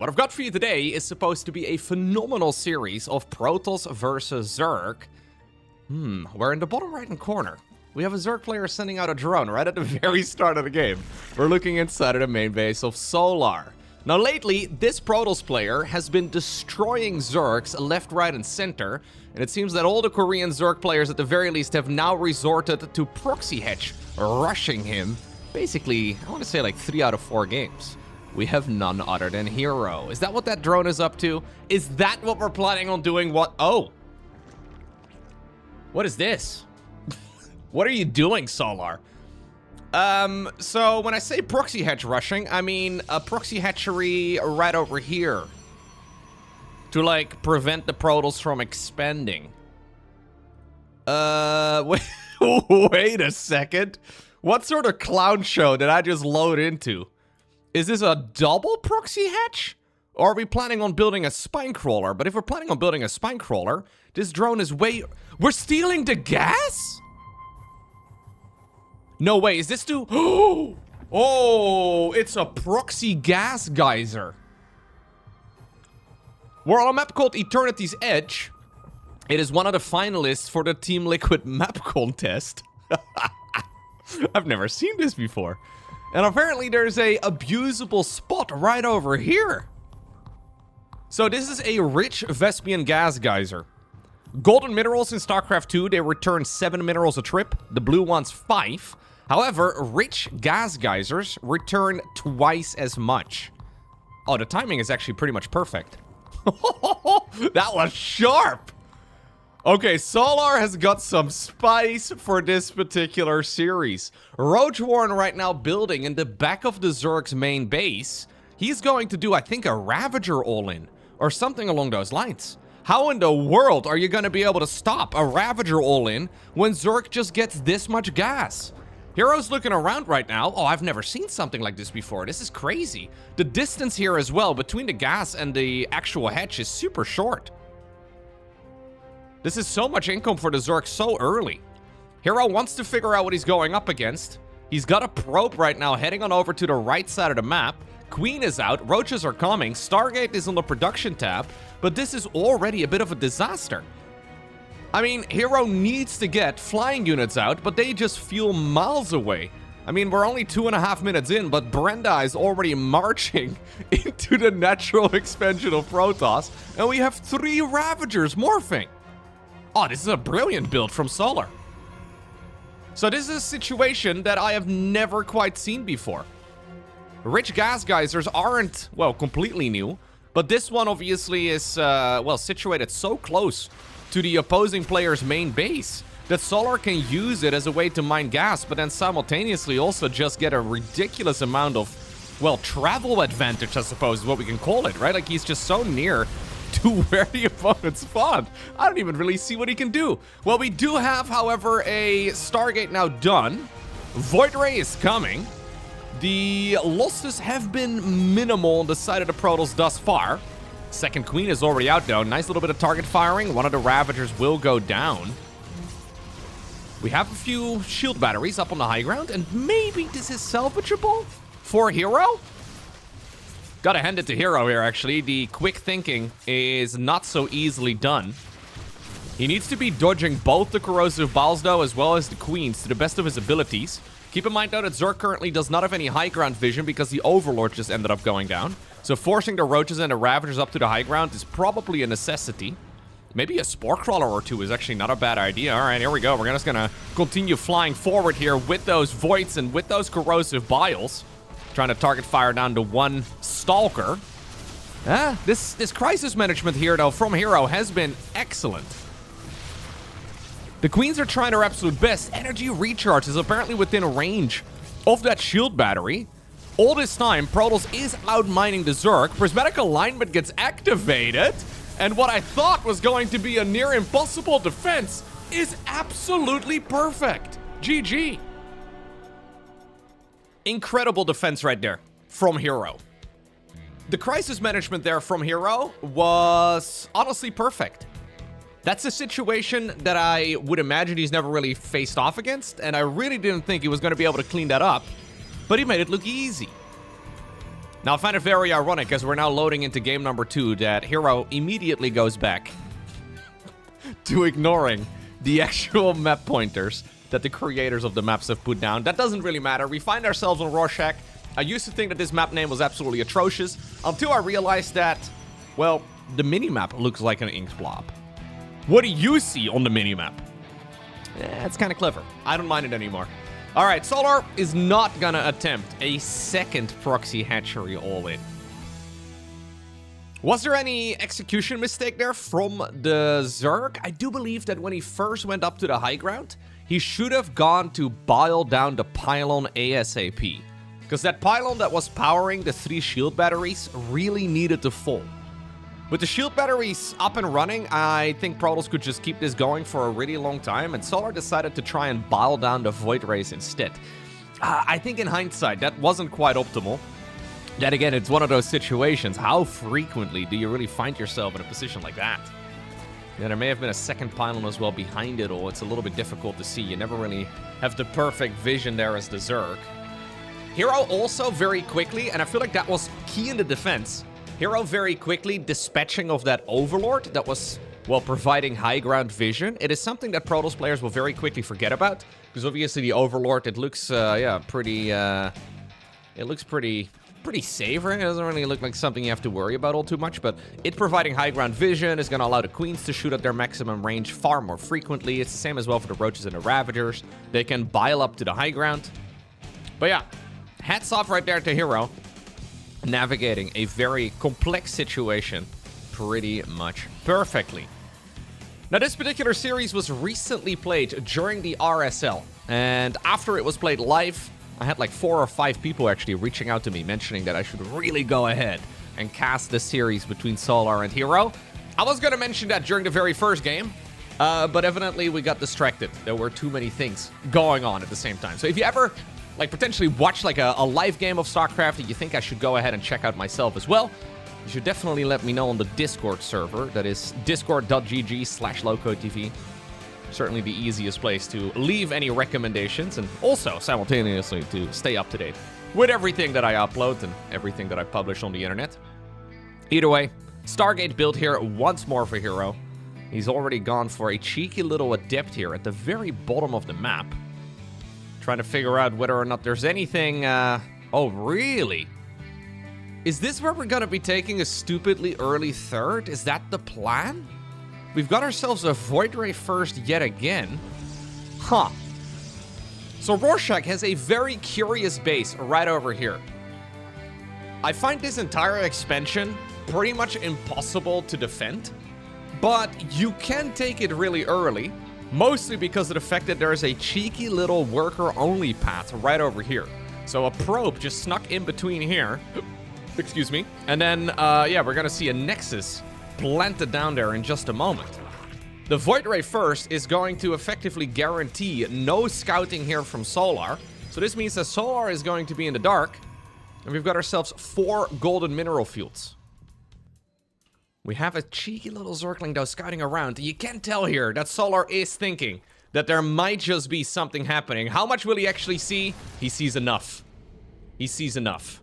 What I've got for you today is supposed to be a phenomenal series of Protoss versus Zerg. We're in the bottom right-hand corner. We have a Zerg player sending out a drone right at the very start of the game. We're looking inside of the main base of Solar. Now lately, this Protoss player has been destroying Zergs left, right, and center. And it seems that all the Korean Zerg players at the very least have now resorted to proxy hedge, rushing him. Basically, I want to say like 3 out of 4 games. We have none other than Hero. Is that what that drone is up to? Is that what we're planning on doing? What? Oh. What is this? What are you doing, Solar? So when I say proxy hatch rushing, I mean a proxy hatchery right over here. To, like, prevent the Protoss from expanding. Wait a second. What sort of clown show did I just load into? Is this a double proxy hatch? Or are we planning on building a spine crawler? But if we're planning on building a spine crawler, this drone is way... We're stealing the gas? No way, is this too... Oh, it's a proxy gas geyser. We're on a map called Eternity's Edge. It is one of the finalists for the Team Liquid map contest. I've never seen this before. And apparently there's a abusable spot right over here. So this is a rich Vespian gas geyser. Golden minerals in StarCraft 2, they return 7 minerals a trip. The blue ones 5. However, rich gas geysers return twice as much. Oh, the timing is actually pretty much perfect. That was sharp. Okay, Solar has got some spice for this particular series. Roach Warren right now building in the back of the Zerg's main base. He's going to do, I think, a Ravager all-in, or something along those lines. How in the world are you going to be able to stop a Ravager all-in when Zerg just gets this much gas? Hero's looking around right now. Oh, I've never seen something like this before. This is crazy. The distance here as well between the gas and the actual hatch is super short. This is so much income for the Zerg so early. Hero wants to figure out what he's going up against. He's got a probe right now heading on over to the right side of the map. Queen is out, roaches are coming, Stargate is on the production tab, but this is already a bit of a disaster. I mean, Hero needs to get flying units out, but they just feel miles away. I mean, we're only 2.5 minutes in, but Brenda is already marching into the natural expansion of Protoss, and we have 3 Ravagers morphing. Oh, this is a brilliant build from Solar. So this is a situation that I have never quite seen before. Rich gas geysers aren't, well, completely new, but this one obviously is, well, situated so close to the opposing player's main base that Solar can use it as a way to mine gas, but then simultaneously also just get a ridiculous amount of, well, travel advantage, I suppose is what we can call it, right? Like, he's just so near to where the opponent spawned. I don't even really see what he can do. Well, we do have, however, a Stargate now done. Void Ray is coming. The losses have been minimal on the side of the Protoss thus far. Second Queen is already out, though. Nice little bit of target firing. One of the Ravagers will go down. We have a few shield batteries up on the high ground, and maybe this is salvageable for Hero? Gotta hand it to Hero here, actually. The quick thinking is not so easily done. He needs to be dodging both the corrosive balls, though, as well as the queens to the best of his abilities. Keep in mind, though, that Zerg currently does not have any high ground vision because the Overlord just ended up going down. So forcing the Roaches and the Ravagers up to the high ground is probably a necessity. Maybe a Spore Crawler or 2 is actually not a bad idea. All right, here we go. We're just gonna continue flying forward here with those Voids and with those corrosive biles. Trying to target fire down to 1 Stalker. This crisis management here, though, from Hero has been excellent. The Queens are trying their absolute best. Energy recharge is apparently within range of that shield battery. All this time, Protoss is outmining the Zerg. Prismatic Alignment gets activated. And what I thought was going to be a near impossible defense is absolutely perfect. GG. Incredible defense right there from Hero. The crisis management there from Hero was honestly perfect. That's a situation that I would imagine he's never really faced off against, and I really didn't think he was going to be able to clean that up, but he made it look easy. Now, I find it very ironic, as we're now loading into game number 2, that Hero immediately goes back to ignoring the actual map pointers that the creators of the maps have put down. That doesn't really matter. We find ourselves on Rorschach. I used to think that this map name was absolutely atrocious, until I realized that, well, the minimap looks like an ink blob. What do you see on the minimap? It's kind of clever. I don't mind it anymore. All right, Solar is not gonna attempt a second proxy hatchery all-in. Was there any execution mistake there from the Zerg? I do believe that when he first went up to the high ground, he should have gone to bile down the pylon ASAP. Because that pylon that was powering the 3 shield batteries really needed to fall. With the shield batteries up and running, I think Protoss could just keep this going for a really long time, and Solar decided to try and bile down the Void Rays instead. I think in hindsight, that wasn't quite optimal. Then again, it's one of those situations. How frequently do you really find yourself in a position like that? Yeah, there may have been a second pylon as well behind it, or it's a little bit difficult to see. You never really have the perfect vision there as the Zerg. Hero also very quickly, and I feel like that was key in the defense, Hero very quickly dispatching of that Overlord that was, well, providing high ground vision. It is something that Protoss players will very quickly forget about, because obviously the Overlord, it looks, pretty safe, right? It doesn't really look like something you have to worry about all too much, but it providing high ground vision is going to allow the Queens to shoot at their maximum range far more frequently. It's the same as well for the Roaches and the Ravagers. They can bile up to the high ground. But yeah, hats off right there to Hero, navigating a very complex situation pretty much perfectly. Now, this particular series was recently played during the RSL, and after it was played live, I had like 4 or 5 people actually reaching out to me mentioning that I should really go ahead and cast the series between Solar and Hero. I was going to mention that during the very first game, but evidently we got distracted. There were too many things going on at the same time. So if you ever like potentially watch like a live game of StarCraft that you think I should go ahead and check out myself as well, you should definitely let me know on the Discord server. That is discord.gg/LowkoTV. Certainly the easiest place to leave any recommendations, and also simultaneously to stay up to date with everything that I upload and everything that I publish on the internet. Either way, Stargate build here once more for Hero. He's already gone for a cheeky little adept here at the very bottom of the map, trying to figure out whether or not there's anything, oh, really? Is this where we're gonna be taking a stupidly early third? Is that the plan? We've got ourselves a Void Ray first yet again. Huh. So Rorschach has a very curious base right over here. I find this entire expansion pretty much impossible to defend, but you can take it really early, mostly because of the fact that there's a cheeky little worker-only path right over here. So a probe just snuck in between here. Excuse me. And then, yeah, we're gonna see a Nexus planted down there in just a moment. The Void Ray first is going to effectively guarantee no scouting here from Solar. So this means that Solar is going to be in the dark, and we've got ourselves 4 golden mineral fields. We have a cheeky little Zergling though scouting around. You can tell here that Solar is thinking that there might just be something happening. How much will he actually see? He sees enough. He sees enough.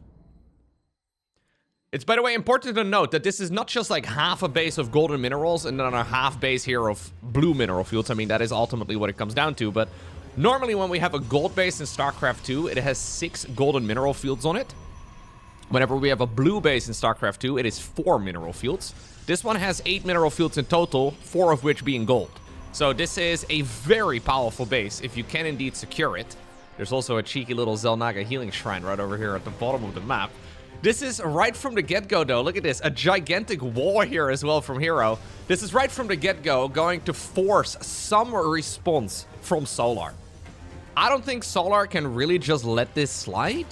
It's, by the way, important to note that this is not just like half a base of golden minerals and then a half base here of blue mineral fields. I mean, that is ultimately what it comes down to, but normally when we have a gold base in StarCraft 2, it has 6 golden mineral fields on it. Whenever we have a blue base in StarCraft 2, it is 4 mineral fields. This one has 8 mineral fields in total, 4 of which being gold. So this is a very powerful base if you can indeed secure it. There's also a cheeky little Xel'Naga healing shrine right over here at the bottom of the map. This is right from the get-go, though. Look at this. A gigantic wall here as well from Hero. This is right from the get-go going to force some response from Solar. I don't think Solar can really just let this slide.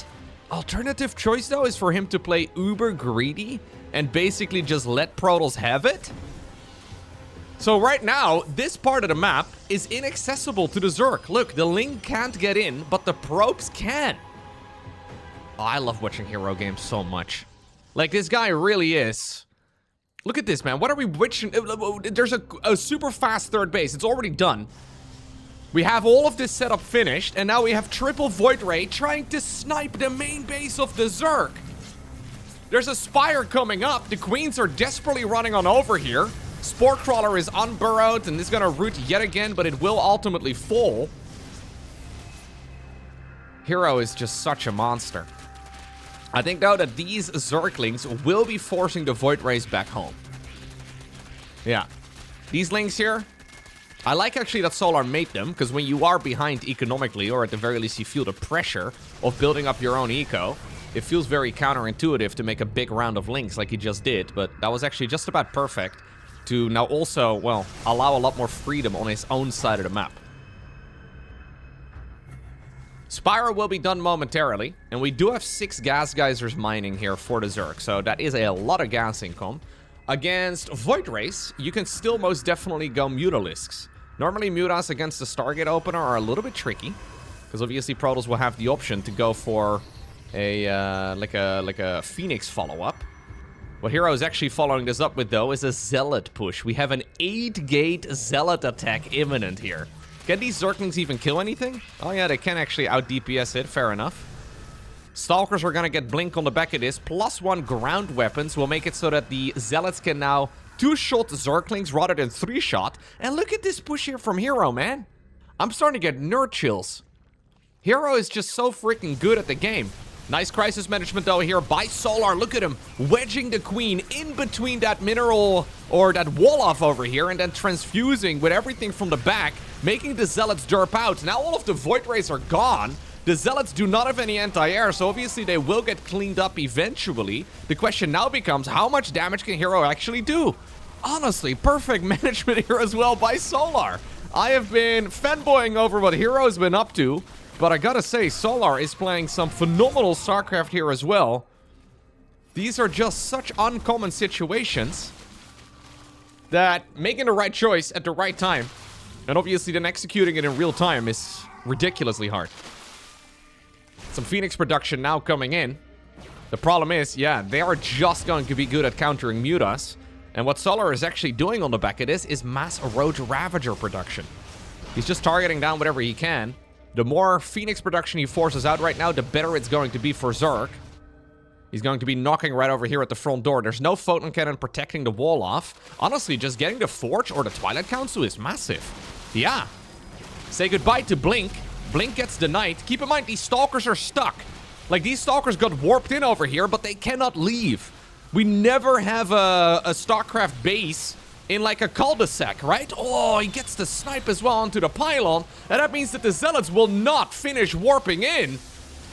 Alternative choice, though, is for him to play uber greedy and basically just let Protoss have it. So right now, this part of the map is inaccessible to the Zerg. Look, the Ling can't get in, but the probes can. Oh, I love watching Hero games so much. Like, this guy really is. Look at this, man. What are we witching? There's a super fast third base. It's already done. We have all of this setup finished, and now we have triple Void Ray trying to snipe the main base of the Zerg. There's a Spire coming up. The Queens are desperately running on over here. Spore Crawler is unburrowed and is going to root yet again, but it will ultimately fall. Hero is just such a monster. I think, though, that these Zerglings will be forcing the Void Rays back home. Yeah. These Lings here, I like actually that Solar made them, because when you are behind economically, or at the very least you feel the pressure of building up your own eco, it feels very counterintuitive to make a big round of Lings like he just did, but that was actually just about perfect to now also, well, allow a lot more freedom on his own side of the map. Spyro will be done momentarily, and we do have 6 gas geysers mining here for the Zerg, so that is a lot of gas income. Against Void Rays, you can still most definitely go Mutalisks. Normally, Mutas against the Stargate opener are a little bit tricky, because obviously Protoss will have the option to go for a like a Phoenix follow-up. What Hero is actually following this up with, though, is a Zealot push. We have an 8-gate Zealot attack imminent here. Can these Zerglings even kill anything? Oh yeah, they can actually out-DPS it, fair enough. Stalkers are gonna get Blink on the back of this. +1 ground weapons will make it so that the Zealots can now 2-shot Zerglings rather than 3-shot. And look at this push here from Hero, man. I'm starting to get nerd chills. Hero is just so freaking good at the game. Nice crisis management, though, here by Solar. Look at him wedging the Queen in between that mineral or that wall-off over here and then transfusing with everything from the back, making the Zealots derp out. Now all of the Void Rays are gone. The Zealots do not have any anti-air, so obviously they will get cleaned up eventually. The question now becomes, how much damage can Hero actually do? Honestly, perfect management here as well by Solar. I have been fanboying over what Hero's been up to, but I gotta say, Solar is playing some phenomenal StarCraft here as well. These are just such uncommon situations that making the right choice at the right time, and obviously then executing it in real time, is ridiculously hard. Some Phoenix production now coming in. The problem is, yeah, they are just going to be good at countering Mutas. And what Solar is actually doing on the back of this is mass Roach Ravager production. He's just targeting down whatever he can. The more Phoenix production he forces out right now, the better it's going to be for Zerg. He's going to be knocking right over here at the front door. There's no Photon Cannon protecting the wall off. Honestly, just getting the Forge or the Twilight Council is massive. Yeah. Say goodbye to Blink. Blink gets denied. Keep in mind, these Stalkers are stuck. Like, these Stalkers got warped in over here, but they cannot leave. We never have a StarCraft base in, like, a cul-de-sac, right? Oh, he gets the snipe as well onto the pylon. And that means that the Zealots will not finish warping in.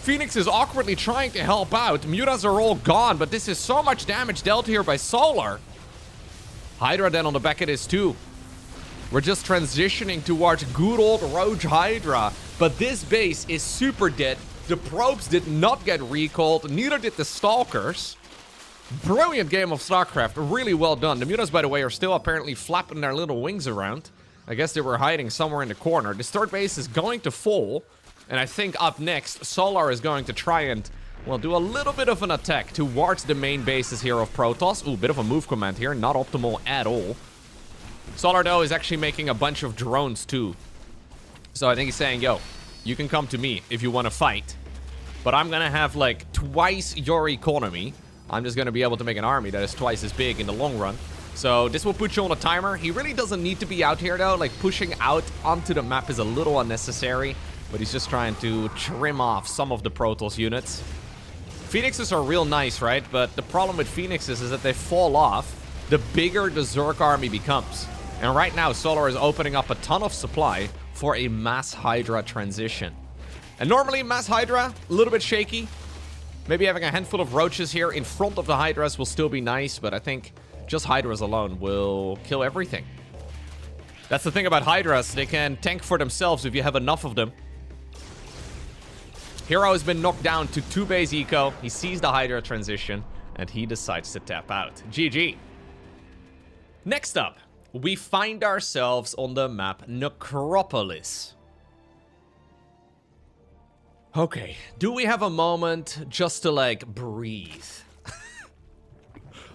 Phoenix is awkwardly trying to help out. Mutas are all gone, but this is so much damage dealt here by Solar. Hydra then on the back of this, too. We're just transitioning towards good old Roach Hydra. But this base is super dead. The probes did not get recalled. Neither did the Stalkers. Brilliant game of StarCraft. Really well done. The Mutas, by the way, are still apparently flapping their little wings around. I guess they were hiding somewhere in the corner. This third base is going to fall. And I think up next, Solar is going to try and, well, do a little bit of an attack towards the main bases here of Protoss. Ooh, bit of a move command here. Not optimal at all. Solar, though, is actually making a bunch of drones, too. So I think he's saying, yo, you can come to me if you want to fight. But I'm going to have, like, twice your economy. I'm just going to be able to make an army that is twice as big in the long run. So this will put you on a timer. He really doesn't need to be out here, though. Like, pushing out onto the map is a little unnecessary. But he's just trying to trim off some of the Protoss units. Phoenixes are real nice, right? But the problem with Phoenixes is that they fall off the bigger the Zerg army becomes. And right now, Solar is opening up a ton of supply for a Mass Hydra transition. And normally, Mass Hydra, a little bit shaky. Maybe having a handful of Roaches here in front of the Hydras will still be nice, but I think just Hydras alone will kill everything. That's the thing about Hydras. They can tank for themselves if you have enough of them. Hero has been knocked down to 2 base eco. He sees the Hydra transition, and he decides to tap out. GG. Next up, we find ourselves on the map Necropolis. Okay, do we have a moment just to, like, breathe?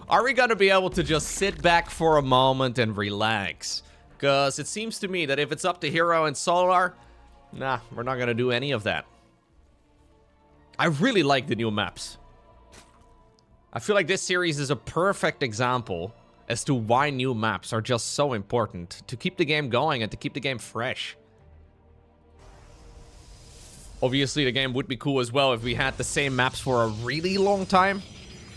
Are we gonna be able to just sit back for a moment and relax? Because it seems to me that if it's up to Hero and Solar, nah, we're not gonna do any of that. I really like the new maps. I feel like this series is a perfect example as to why new maps are just so important to keep the game going and to keep the game fresh. Obviously, the game would be cool as well if we had the same maps for a really long time.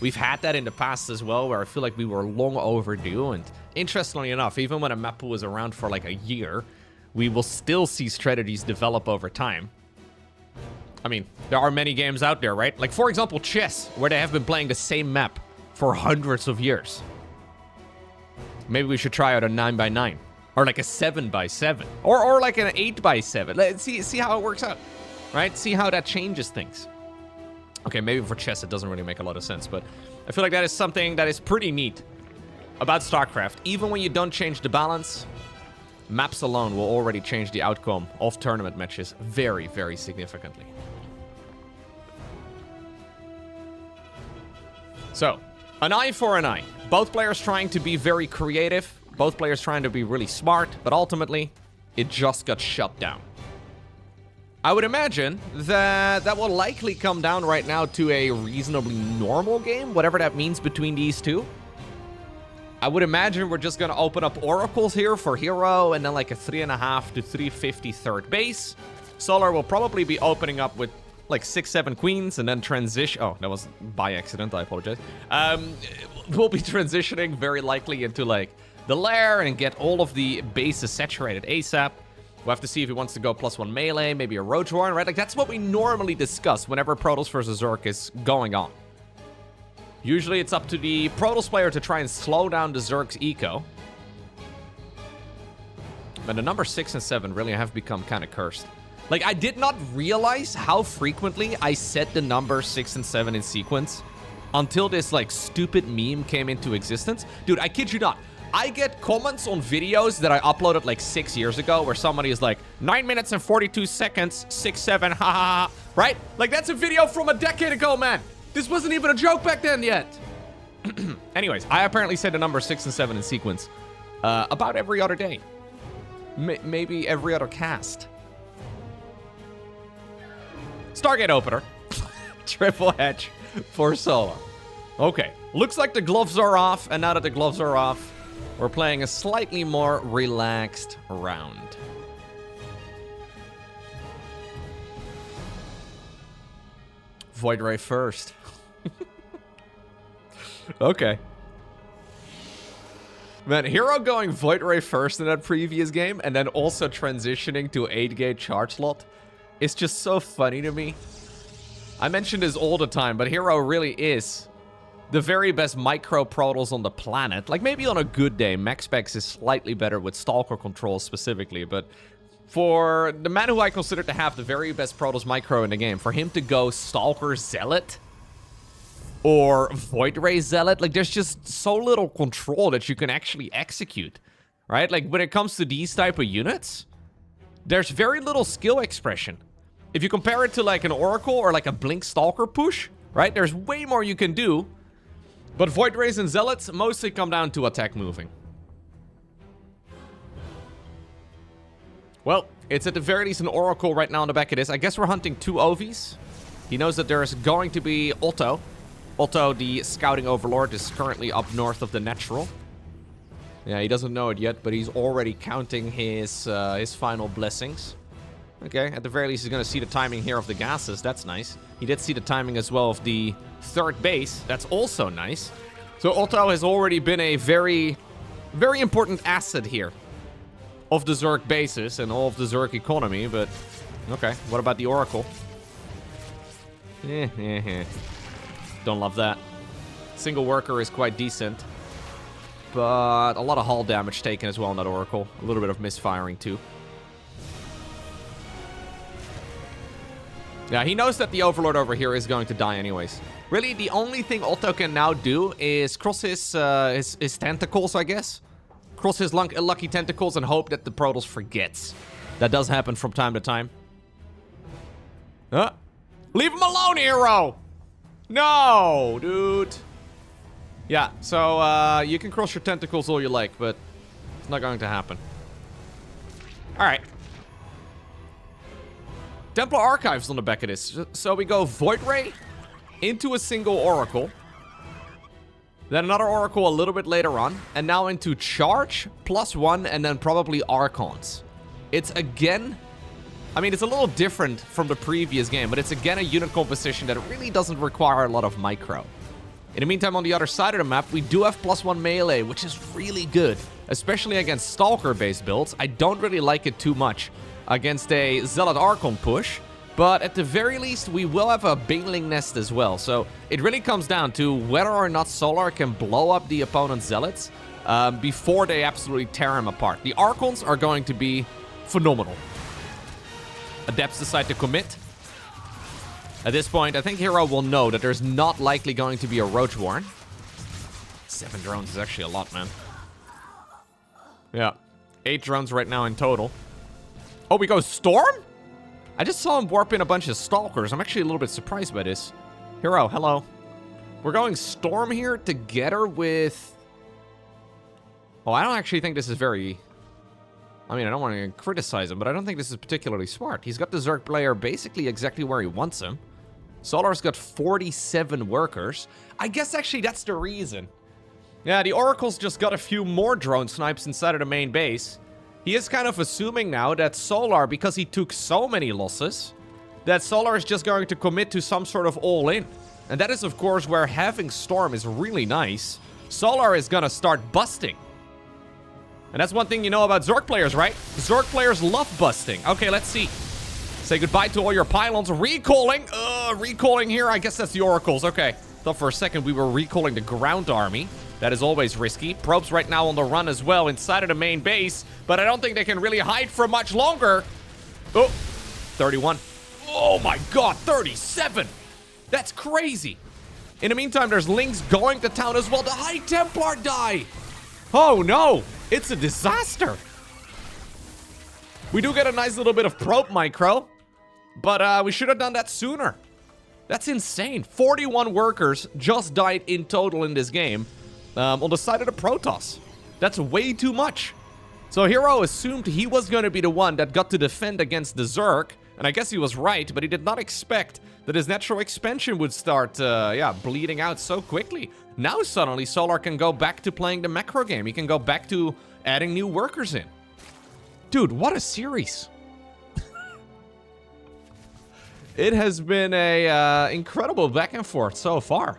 We've had that in the past as well, where I feel like we were long overdue. And interestingly enough, even when a map was around for like a year, we will still see strategies develop over time. I mean, there are many games out there, right? Like, for example, chess, where they have been playing the same map for hundreds of years. Maybe we should try out a 9x9. Or like a 7x7. Or like an 8x7. Let's see how it works out. Right? See how that changes things. Okay, maybe for chess it doesn't really make a lot of sense, but I feel like that is something that is pretty neat about StarCraft. Even when you don't change the balance, maps alone will already change the outcome of tournament matches very, very significantly. So, an eye for an eye. Both players trying to be very creative, both players trying to be really smart, but ultimately, it just got shut down. I would imagine that will likely come down right now to a reasonably normal game, whatever that means between these two. I would imagine we're just going to open up oracles here for hero, and then like a 3.5 to 350 third base. Solar will probably be opening up with like 6-7 queens, and then transition. Oh, that was by accident. I apologize. We'll be transitioning very likely into like the lair and get all of the bases saturated ASAP. We'll have to see if he wants to go +1 melee, maybe a Roach Warren, right? Like, that's what we normally discuss whenever Protoss vs. Zerg is going on. Usually, it's up to the Protoss player to try and slow down the Zerg's eco. But the number 6 and 7 really have become kind of cursed. Like, I did not realize how frequently I set the number 6 and 7 in sequence until this, like, stupid meme came into existence. Dude, I kid you not. I get comments on videos that I uploaded like 6 years ago where somebody is like, 9 minutes and 42 seconds, 6-7, ha ha ha, right? Like, that's a video from a decade ago, man. This wasn't even a joke back then yet. Anyways, I apparently said the number 6 and 7 in sequence about every other day. Maybe every other cast. Stargate opener. Triple hedge for solo. Okay, looks like the gloves are off, and now that the gloves are off, we're playing a slightly more relaxed round. Void Ray first. Okay. Man, Hero going Void Ray first in that previous game, and then also transitioning to 8-gate charge slot, is just so funny to me. I mention this all the time, but Hero really is the very best micro Protoss on the planet. Like, maybe on a good day, MaxPax is slightly better with Stalker control specifically, but for the man who I consider to have the very best Protoss micro in the game, for him to go Stalker Zealot or Void Ray Zealot, like, there's just so little control that you can actually execute, right? Like, when it comes to these type of units, there's very little skill expression. If you compare it to, like, an Oracle or, like, a Blink Stalker push, right? There's way more you can do. But Void Rays and Zealots mostly come down to attack moving. Well, it's at the very least an Oracle right now on the back of this. I guess we're hunting 2 OVs. He knows that there's going to be Otto. Otto, the Scouting Overlord, is currently up north of the Natural. Yeah, he doesn't know it yet, but he's already counting his final blessings. Okay, at the very least, he's going to see the timing here of the gases. That's nice. He did see the timing as well of the third base. That's also nice. So Otto has already been a very, very important asset here of the Zerg bases and all of the Zerg economy. But, okay, what about the Oracle? Don't love that. Single worker is quite decent. But a lot of hull damage taken as well on that Oracle. A little bit of misfiring too. Yeah, he knows that the Overlord over here is going to die anyways. Really, the only thing Otto can now do is cross his tentacles, I guess. Cross his lucky tentacles and hope that the Protoss forgets. That does happen from time to time. Leave him alone, Hero! No, dude. Yeah, so you can cross your tentacles all you like, but it's not going to happen. Alright. Templar Archives on the back of this. So we go Void Ray into a single Oracle. Then another Oracle a little bit later on. And now into Charge, +1, and then probably Archons. It's again... I mean, it's a little different from the previous game, but it's again a unit composition that really doesn't require a lot of micro. In the meantime, on the other side of the map, we do have +1 melee, which is really good. Especially against Stalker-based builds. I don't really like it too much against a Zealot Archon push. But at the very least, we will have a Baneling Nest as well. So it really comes down to whether or not Solar can blow up the opponent's Zealots before they absolutely tear him apart. The Archons are going to be phenomenal. Adepts decide to commit. At this point, I think Hero will know that there's not likely going to be a Roach Warren. 7 drones is actually a lot, man. Yeah. 8 drones right now in total. Oh, we go Storm? I just saw him warp in a bunch of Stalkers. I'm actually a little bit surprised by this. Hero, hello. We're going Storm here together with... Oh, I don't actually think this is very... I mean, I don't want to criticize him, but I don't think this is particularly smart. He's got the Zerg player basically exactly where he wants him. Solar's got 47 workers. I guess actually that's the reason. Yeah, the Oracle's just got a few more drone snipes inside of the main base. He is kind of assuming now that Solar, because he took so many losses, that Solar is just going to commit to some sort of all-in. And that is, of course, where having Storm is really nice. Solar is gonna start busting. And that's one thing you know about Zerg players, right? Zerg players love busting. Okay, let's see. Say goodbye to all your pylons. Recalling. Recalling here. I guess that's the Oracles. Okay. Thought for a second we were recalling the ground army. That is always risky. Probes right now on the run as well inside of the main base. But I don't think they can really hide for much longer. Oh, 31. Oh my god, 37. That's crazy. In the meantime, there's Lings going to town as well. The High Templar die. Oh no, it's a disaster. We do get a nice little bit of probe micro. But we should have done that sooner. That's insane. 41 workers just died in total in this game. On the side of the Protoss. That's way too much. So Hero assumed he was going to be the one that got to defend against the Zerg. And I guess he was right, but he did not expect that his natural expansion would start, bleeding out so quickly. Now suddenly Solar can go back to playing the macro game. He can go back to adding new workers in. Dude, what a series. It has been a incredible back and forth so far.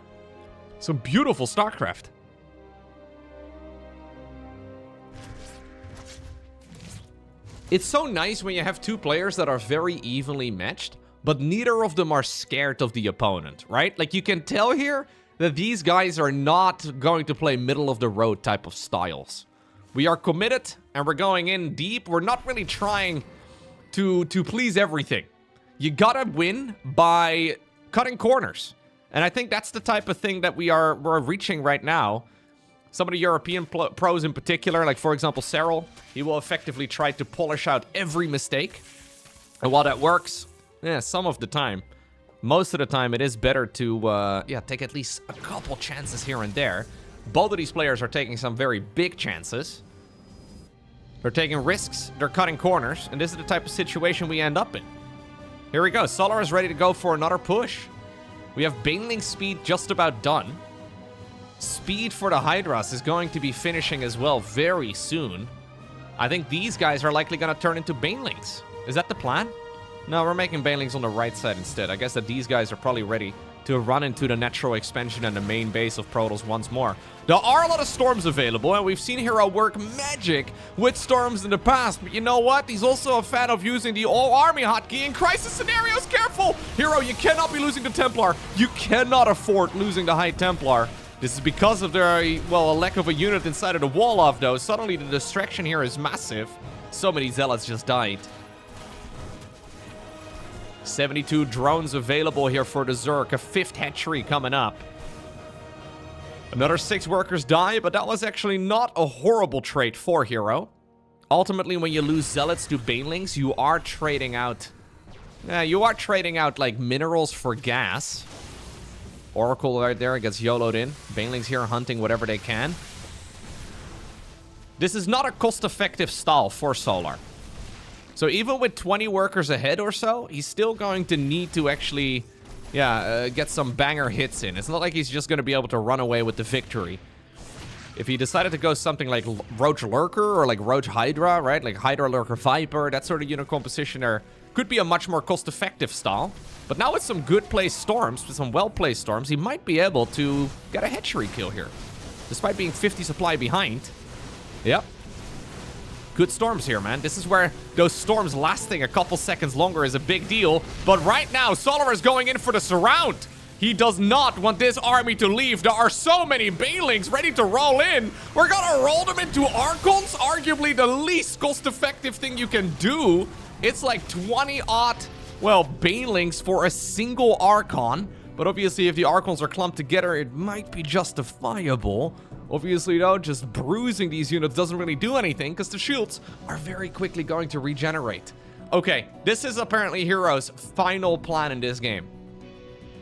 Some beautiful StarCraft. It's so nice when you have two players that are very evenly matched, but neither of them are scared of the opponent, right? Like, you can tell here that these guys are not going to play middle-of-the-road type of styles. We are committed, and we're going in deep. We're not really trying to please everything. You gotta win by cutting corners. And I think that's the type of thing that we're reaching right now. Some of the European pros in particular, like for example Cyril, he will effectively try to polish out every mistake. And while that works, yeah, some of the time, most of the time it is better to take at least a couple chances here and there. Both of these players are taking some very big chances. They're taking risks, they're cutting corners, and this is the type of situation we end up in. Here we go, Solar is ready to go for another push. We have Baneling speed just about done. Speed for the Hydras is going to be finishing as well very soon. I think these guys are likely going to turn into Banelings. Is that the plan? No, we're making Banelings on the right side instead. I guess that these guys are probably ready to run into the natural expansion and the main base of Protoss once more. There are a lot of Storms available, and we've seen Hero work magic with Storms in the past. But you know what? He's also a fan of using the all-army hotkey in crisis scenarios. Careful! Hero, you cannot be losing the Templar. You cannot afford losing the High Templar. This is because of their, well, a lack of a unit inside of the wall off, though. Suddenly, the distraction here is massive. So many Zealots just died. 72 drones available here for the Zerg. A 5th hatchery coming up. Another 6 workers die, but that was actually not a horrible trade for Hero. Ultimately, when you lose Zealots to Banelings, you are trading out... like, minerals for gas. Oracle right there gets YOLO'd in. Banelings here hunting whatever they can. This is not a cost-effective style for Solar. So even with 20 workers ahead or so, he's still going to need to actually get some banger hits in. It's not like he's just going to be able to run away with the victory. If he decided to go something like Roach Lurker or like Roach Hydra, right? Like Hydra Lurker Viper, that sort of unit composition there could be a much more cost-effective style. But now with some good-placed storms, with some well-placed storms, he might be able to get a hatchery kill here. Despite being 50 supply behind. Yep. Good storms here, man. This is where those storms lasting a couple seconds longer is a big deal. But right now, Solar is going in for the surround. He does not want this army to leave. There are so many Banelings ready to roll in. We're gonna roll them into Archons, arguably the least cost-effective thing you can do. It's like 20-odd, well, Banelings for a single Archon. But obviously, if the Archons are clumped together, it might be justifiable. Obviously, though, just bruising these units doesn't really do anything because the shields are very quickly going to regenerate. Okay, this is apparently Hero's final plan in this game.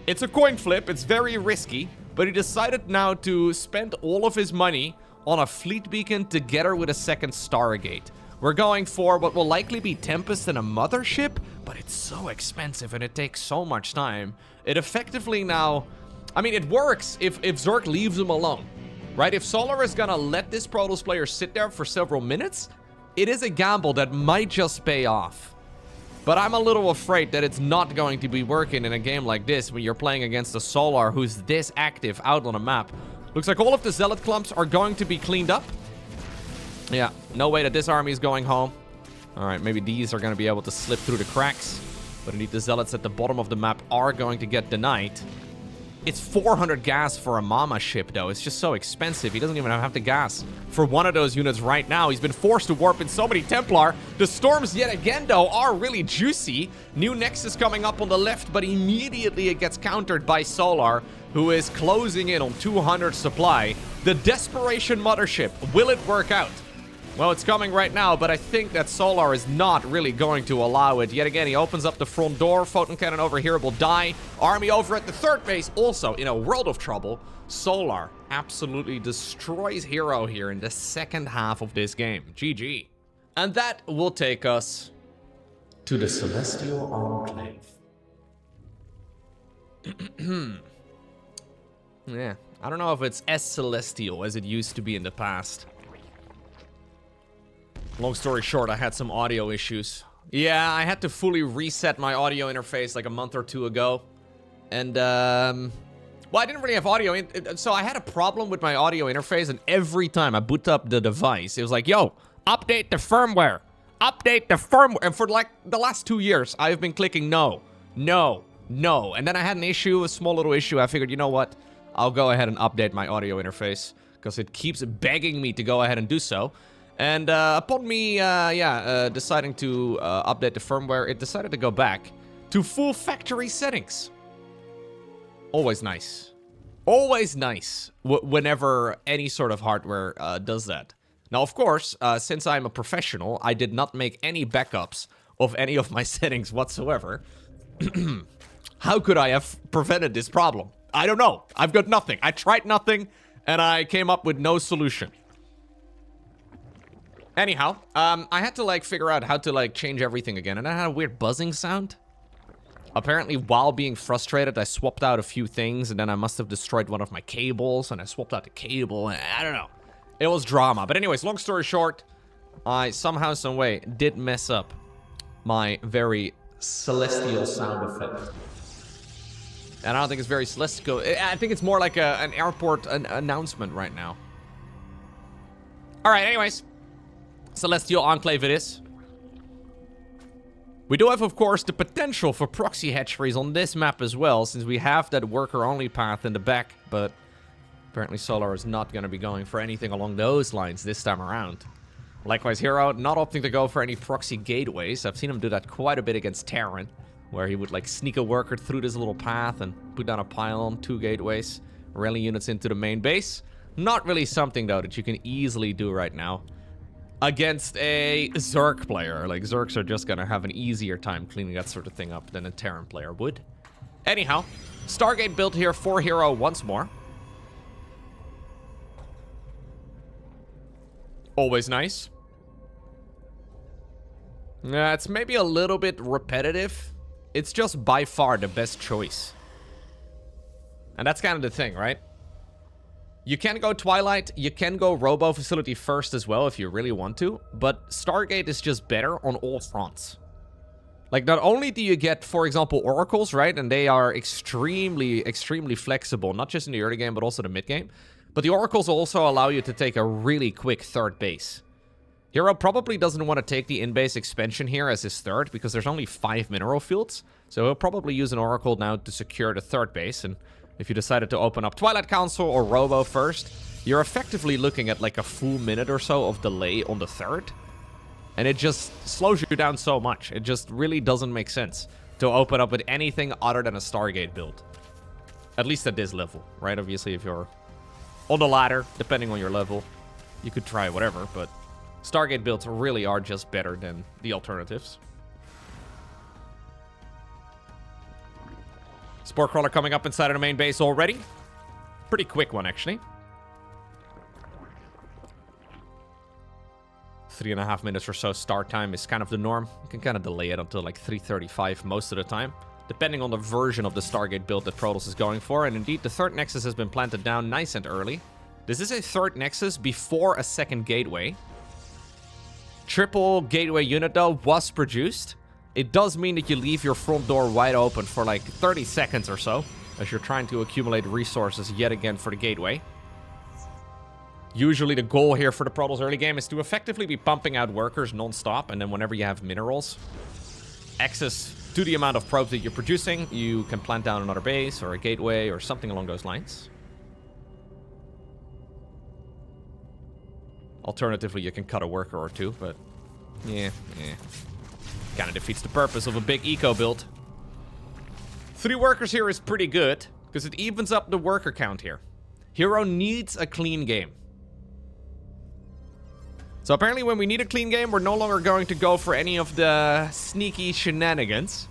It's a coin flip, it's very risky, but he decided now to spend all of his money on a fleet beacon together with a second Stargate. We're going for what will likely be Tempest and a mothership, but it's so expensive and it takes so much time. It effectively now... I mean, it works if Zerg leaves him alone, right? If Solar is gonna let this Protoss player sit there for several minutes, it is a gamble that might just pay off. But I'm a little afraid that it's not going to be working in a game like this when you're playing against a Solar who's this active out on a map. Looks like all of the Zealot clumps are going to be cleaned up. Yeah, no way that this army is going home. All right, maybe these are going to be able to slip through the cracks. But indeed, the Zealots at the bottom of the map are going to get denied. It's 400 gas for a Mama ship, though. It's just so expensive. He doesn't even have the gas for one of those units right now. He's been forced to warp in so many Templar. The storms, yet again, though, are really juicy. New Nexus coming up on the left, but immediately it gets countered by Solar, who is closing in on 200 supply. The Desperation Mothership. Will it work out? Well, it's coming right now, but I think that Solar is not really going to allow it. Yet again, he opens up the front door. Photon Cannon over here will die. Army over at the third base, also in a world of trouble. Solar absolutely destroys Hero here in the second half of this game. GG. And that will take us to the Celestial Enclave. Yeah, I don't know if it's as celestial as it used to be in the past. Long story short, I had some audio issues. Yeah, I had to fully reset my audio interface like a month or two ago. And, well, I didn't really have audio. So I had a problem with my audio interface, and every time I boot up the device, it was like, yo, update the firmware. Update the firmware. And for like the last 2 years, I've been clicking no, no, no. And then I had an issue, a small little issue. I figured, you know what? I'll go ahead and update my audio interface because it keeps begging me to go ahead and do so. And upon me, deciding to update the firmware, it decided to go back to full factory settings. Always nice. Always nice whenever any sort of hardware does that. Now, of course, since I'm a professional, I did not make any backups of any of my settings whatsoever. How could I have prevented this problem? I don't know. I've got nothing. I tried nothing, and I came up with no solution. Anyhow, I had to, like, figure out how to, like, change everything again, and I had a weird buzzing sound. Apparently, while being frustrated, I swapped out a few things, and then I must have destroyed one of my cables, and I swapped out the cable, and I don't know. It was drama. But anyways, long story short, I somehow, some way, did mess up my very celestial sound effect. And I don't think it's very celestial. I think it's more like an airport announcement right now. All right, anyways. Celestial Enclave it is. We do have, of course, the potential for proxy hatcheries on this map as well, since we have that worker-only path in the back, but apparently Solar is not going to be going for anything along those lines this time around. Likewise, Hero, not opting to go for any proxy gateways. I've seen him do that quite a bit against Terran, where he would, like, sneak a worker through this little path and put down a pylon, 2 gateways, rally units into the main base. Not really something, though, that you can easily do right now against a Zerg player. Like, Zergs are just gonna have an easier time cleaning that sort of thing up than a Terran player would. Anyhow, Stargate built here for Hero once more. Always nice. Yeah, it's maybe a little bit repetitive. It's just by far the best choice. And that's kind of the thing, right? You can go Twilight, you can go Robo Facility first as well if you really want to, but Stargate is just better on all fronts. Like, not only do you get, for example, oracles, right? And they are extremely flexible, not just in the early game, but also the mid game. But the oracles also allow you to take a really quick third base. Hero probably doesn't want to take the in-base expansion here as his third, because there's only 5 mineral fields. So he'll probably use an oracle now to secure the third base. And if you decided to open up Twilight Council or Robo first, you're effectively looking at like a full minute or so of delay on the third. And it just slows you down so much. It just really doesn't make sense to open up with anything other than a Stargate build. At least at this level, right? Obviously, if you're on the ladder, depending on your level, you could try whatever, but Stargate builds really are just better than the alternatives. Spore Crawler coming up inside of the main base already. Pretty quick one, actually. 3.5 minutes or so start time is kind of the norm. You can kind of delay it until like 3:35 most of the time, depending on the version of the Stargate build that Protoss is going for. And indeed, the third Nexus has been planted down nice and early. This is a third Nexus before a second gateway. Triple gateway unit, though, was produced. It does mean that you leave your front door wide open for like 30 seconds or so, as you're trying to accumulate resources yet again for the gateway. Usually the goal here for the Protoss early game is to effectively be pumping out workers non-stop, and then whenever you have minerals, access to the amount of probes that you're producing, you can plant down another base or a gateway or something along those lines. Alternatively, you can cut a worker or two, but yeah. Kind of defeats the purpose of a big eco build. 3 workers here is pretty good, because it evens up the worker count here. Hero needs a clean game. So apparently when we need a clean game, we're no longer going to go for any of the sneaky shenanigans.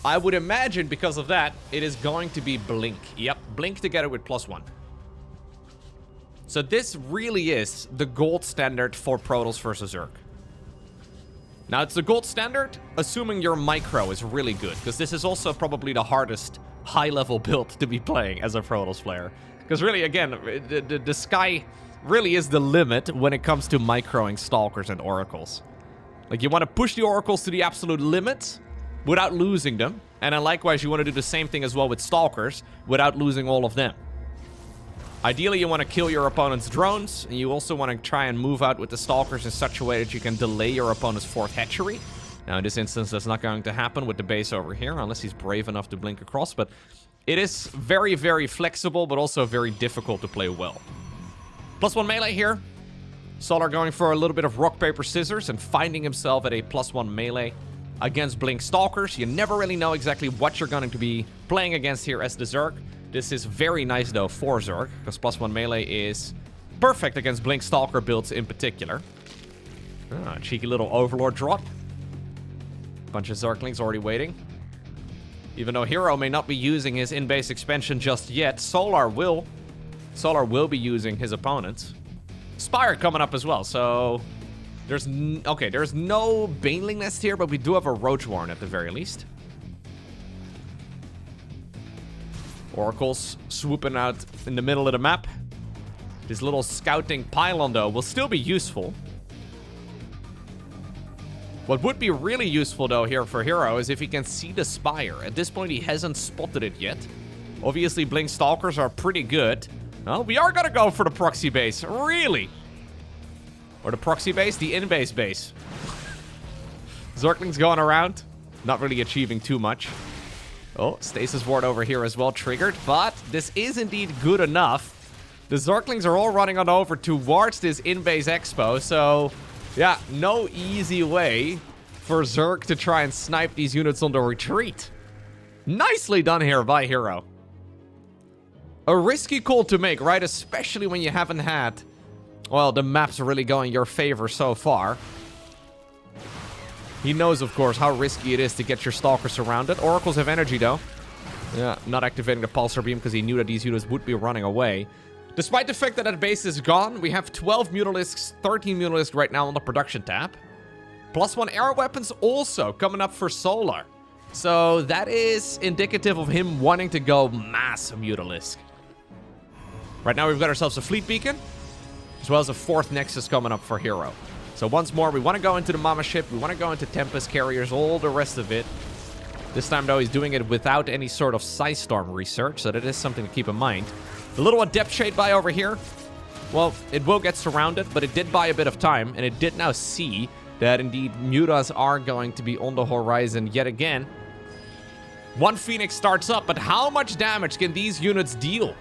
I would imagine because of that, it is going to be Blink. Yep, Blink together with +1. So this really is the gold standard for Protoss versus Zerg. Now, it's the gold standard, assuming your micro is really good, because this is also probably the hardest high-level build to be playing as a Protoss player. Because really, again, the sky really is the limit when it comes to microing Stalkers and Oracles. Like, you want to push the Oracles to the absolute limit without losing them, and then likewise, you want to do the same thing as well with Stalkers without losing all of them. Ideally, you want to kill your opponent's drones, and you also want to try and move out with the Stalkers in such a way that you can delay your opponent's 4th hatchery. Now, in this instance, that's not going to happen with the base over here, unless he's brave enough to blink across, but it is very, very flexible, but also very difficult to play well. +1 melee here. Solar going for a little bit of rock, paper, scissors, and finding himself at a +1 melee against Blink Stalkers. You never really know exactly what you're going to be playing against here as the Zerg. This is very nice, though, for Zerg, because +1 melee is perfect against Blink Stalker builds in particular. Cheeky little Overlord drop. Bunch of Zerglings already waiting. Even though Hero may not be using his in-base expansion just yet, Solar will. Solar will be using his opponents. Spire coming up as well, so there's no Baneling Nest here, but we do have a Roach Warren at the very least. Oracles swooping out in the middle of the map. This little scouting pylon, though, will still be useful. What would be really useful, though, here for Hero is if he can see the Spire. At this point, he hasn't spotted it yet. Obviously, Blink Stalkers are pretty good. Well, we are going to go for the proxy base. Really? Or the proxy base? The in-base base. Zerglings going around. Not really achieving too much. Oh, Stasis Ward over here as well triggered, but this is indeed good enough. The Zerglings are all running on over towards this in-base expo, so yeah, no easy way for Zerg to try and snipe these units on the retreat. Nicely done here by Hero. A risky call to make, right? Especially when you haven't had, well, the maps really going your favor so far. He knows, of course, how risky it is to get your Stalkers surrounded. Oracles have energy, though. Yeah, not activating the Pulsar Beam because he knew that these units would be running away. Despite the fact that that base is gone, we have 12 Mutalisks, 13 Mutalisks right now on the production tab. +1 air weapons also coming up for Solar. So that is indicative of him wanting to go mass Mutalisk. Right now we've got ourselves a fleet beacon, as well as a 4th Nexus coming up for Hero. So once more, we want to go into the Mama ship, we want to go into Tempest carriers, all the rest of it. This time though, he's doing it without any sort of Psystorm research, so that is something to keep in mind. The little Adept Shade buy over here, well, it will get surrounded, but it did buy a bit of time, and it did now see that indeed Mutas are going to be on the horizon yet again. One Phoenix starts up, but how much damage can these units deal?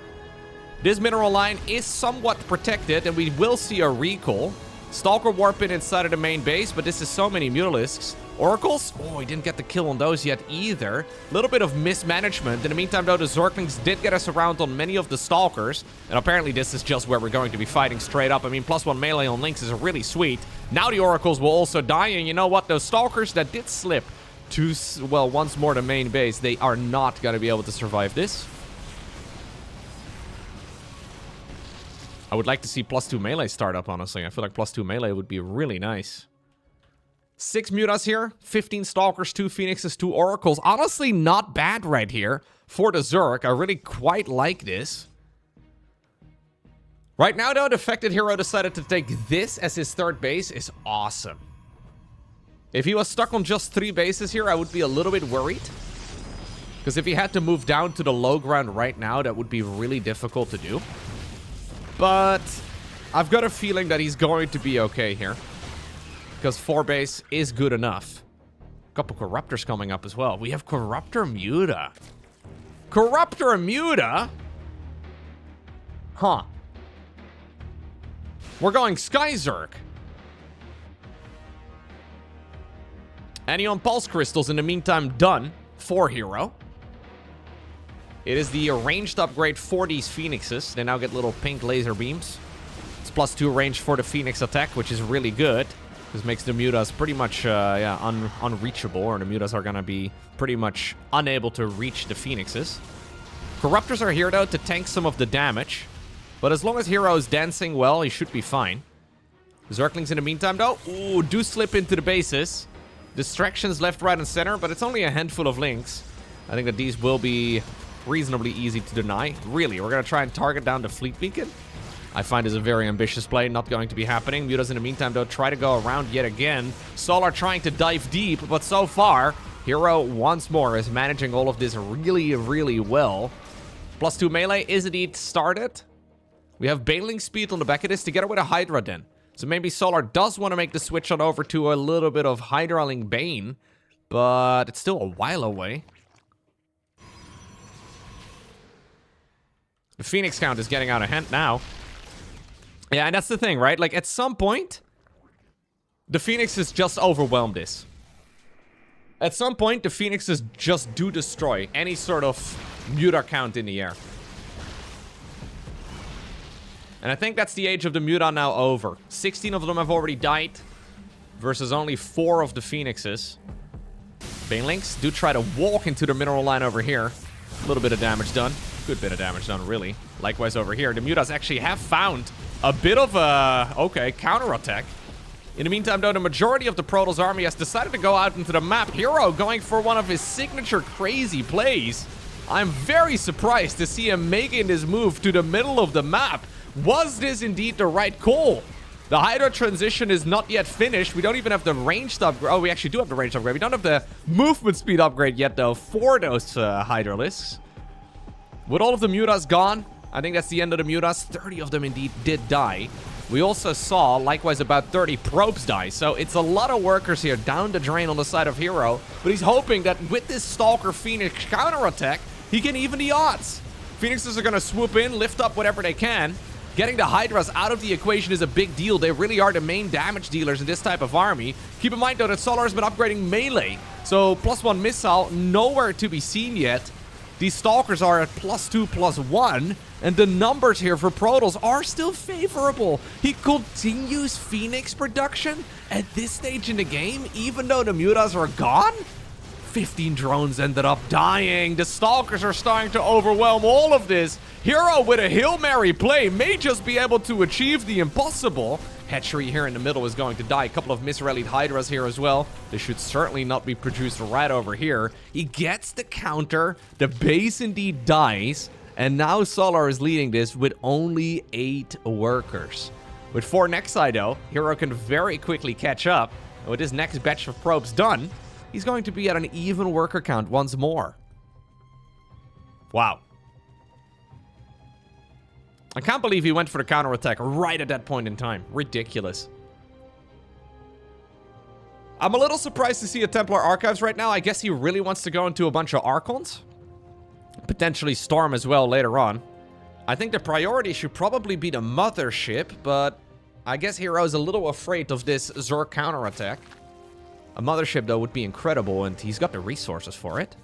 This mineral line is somewhat protected, and we will see a recall. Stalker Warpin inside of the main base, but this is so many Mutalisks. Oracles? Oh, he didn't get the kill on those yet either. A little bit of mismanagement. In the meantime, though, the Zerglings did get us around on many of the Stalkers. And apparently this is just where we're going to be fighting straight up. I mean, +1 melee on Lynx is really sweet. Now the Oracles will also die, and you know what? Those Stalkers that did slip to, well, once more the main base, they are not going to be able to survive this. I would like to see +2 melee start up, honestly. I feel like +2 melee would be really nice. 6 Mutas here, 15 Stalkers, 2 Phoenixes, 2 Oracles. Honestly, not bad right here for the Zerg. I really quite like this. Right now, though, the fact that Hero decided to take this as his 3rd base is awesome. If he was stuck on just 3 bases here, I would be a little bit worried. Because if he had to move down to the low ground right now, that would be really difficult to do. But I've got a feeling that he's going to be okay here. Because 4 base is good enough. A couple Corruptors coming up as well. We have Corruptor Muta. Corruptor Muta? Huh. We're going Sky Zerg. Anion Pulse Crystals in the meantime done for Hero. It is the ranged upgrade for these Phoenixes. They now get little pink laser beams. It's +2 range for the Phoenix attack, which is really good. This makes the Mutas pretty much unreachable, or the Mutas are going to be pretty much unable to reach the Phoenixes. Corruptors are here, though, to tank some of the damage. But as long as Hero is dancing well, he should be fine. Zerglings in the meantime, though, ooh, do slip into the bases. Distractions left, right, and center, but it's only a handful of links. I think that these will be reasonably easy to deny. Really, we're going to try and target down the fleet beacon. I find this a very ambitious play, not going to be happening. Mutas in the meantime, though, try to go around yet again. Solar trying to dive deep, but so far, Hero once more is managing all of this really, really well. +2 melee is indeed started. We have Baneling speed on the back of this together with a Hydra then. So maybe Solar does want to make the switch on over to a little bit of Hydraling Bane, but it's still a while away. The Phoenix count is getting out of hand now. Yeah, and that's the thing, right? Like, at some point, the Phoenixes just overwhelm this. At some point, the Phoenixes just do destroy any sort of Muta count in the air. And I think that's the age of the Muta now over. 16 of them have already died, versus only 4 of the Phoenixes. Banelings do try to walk into the mineral line over here. A little bit of damage done. Good bit of damage done, really. Likewise over here, the Mutas actually have found a bit of a, okay, counterattack. In the meantime, though, the majority of the Protoss army has decided to go out into the map. Hero going for one of his signature crazy plays. I'm very surprised to see him making this move to the middle of the map. Was this indeed the right call? The Hydra transition is not yet finished. We don't even have the ranged upgrade. Oh, we actually do have the ranged upgrade. We don't have the movement speed upgrade yet, though, for those Hydralisks. With all of the Mutas gone, I think that's the end of the Mutas. 30 of them indeed did die. We also saw, likewise, about 30 probes die. So it's a lot of workers here down the drain on the side of Hero. But he's hoping that with this Stalker Phoenix counterattack, he can even the odds. Phoenixes are going to swoop in, lift up whatever they can. Getting the Hydras out of the equation is a big deal. They really are the main damage dealers in this type of army. Keep in mind, though, that Solar has been upgrading melee. So +1 missile, nowhere to be seen yet. These Stalkers are at +2/+1. And the numbers here for Protoss are still favorable. He continues Phoenix production at this stage in the game, even though the Mutas are gone. 15 drones ended up dying. The Stalkers are starting to overwhelm all of this. Hero with a Hail Mary play may just be able to achieve the impossible. Hatchery here in the middle is going to die. A couple of misrallied Hydras here as well. They should certainly not be produced right over here. He gets the counter. The base indeed dies. And now Solar is leading this with only 8 workers. With 4 Nexi though, Hero can very quickly catch up. And with his next batch of probes done, he's going to be at an even worker count once more. Wow. I can't believe he went for the counterattack right at that point in time. Ridiculous. I'm a little surprised to see a Templar Archives right now. I guess he really wants to go into a bunch of Archons. Potentially Storm as well later on. I think the priority should probably be the Mothership, but I guess Hero's a little afraid of this Zerg counterattack. A Mothership, though, would be incredible, and he's got the resources for it.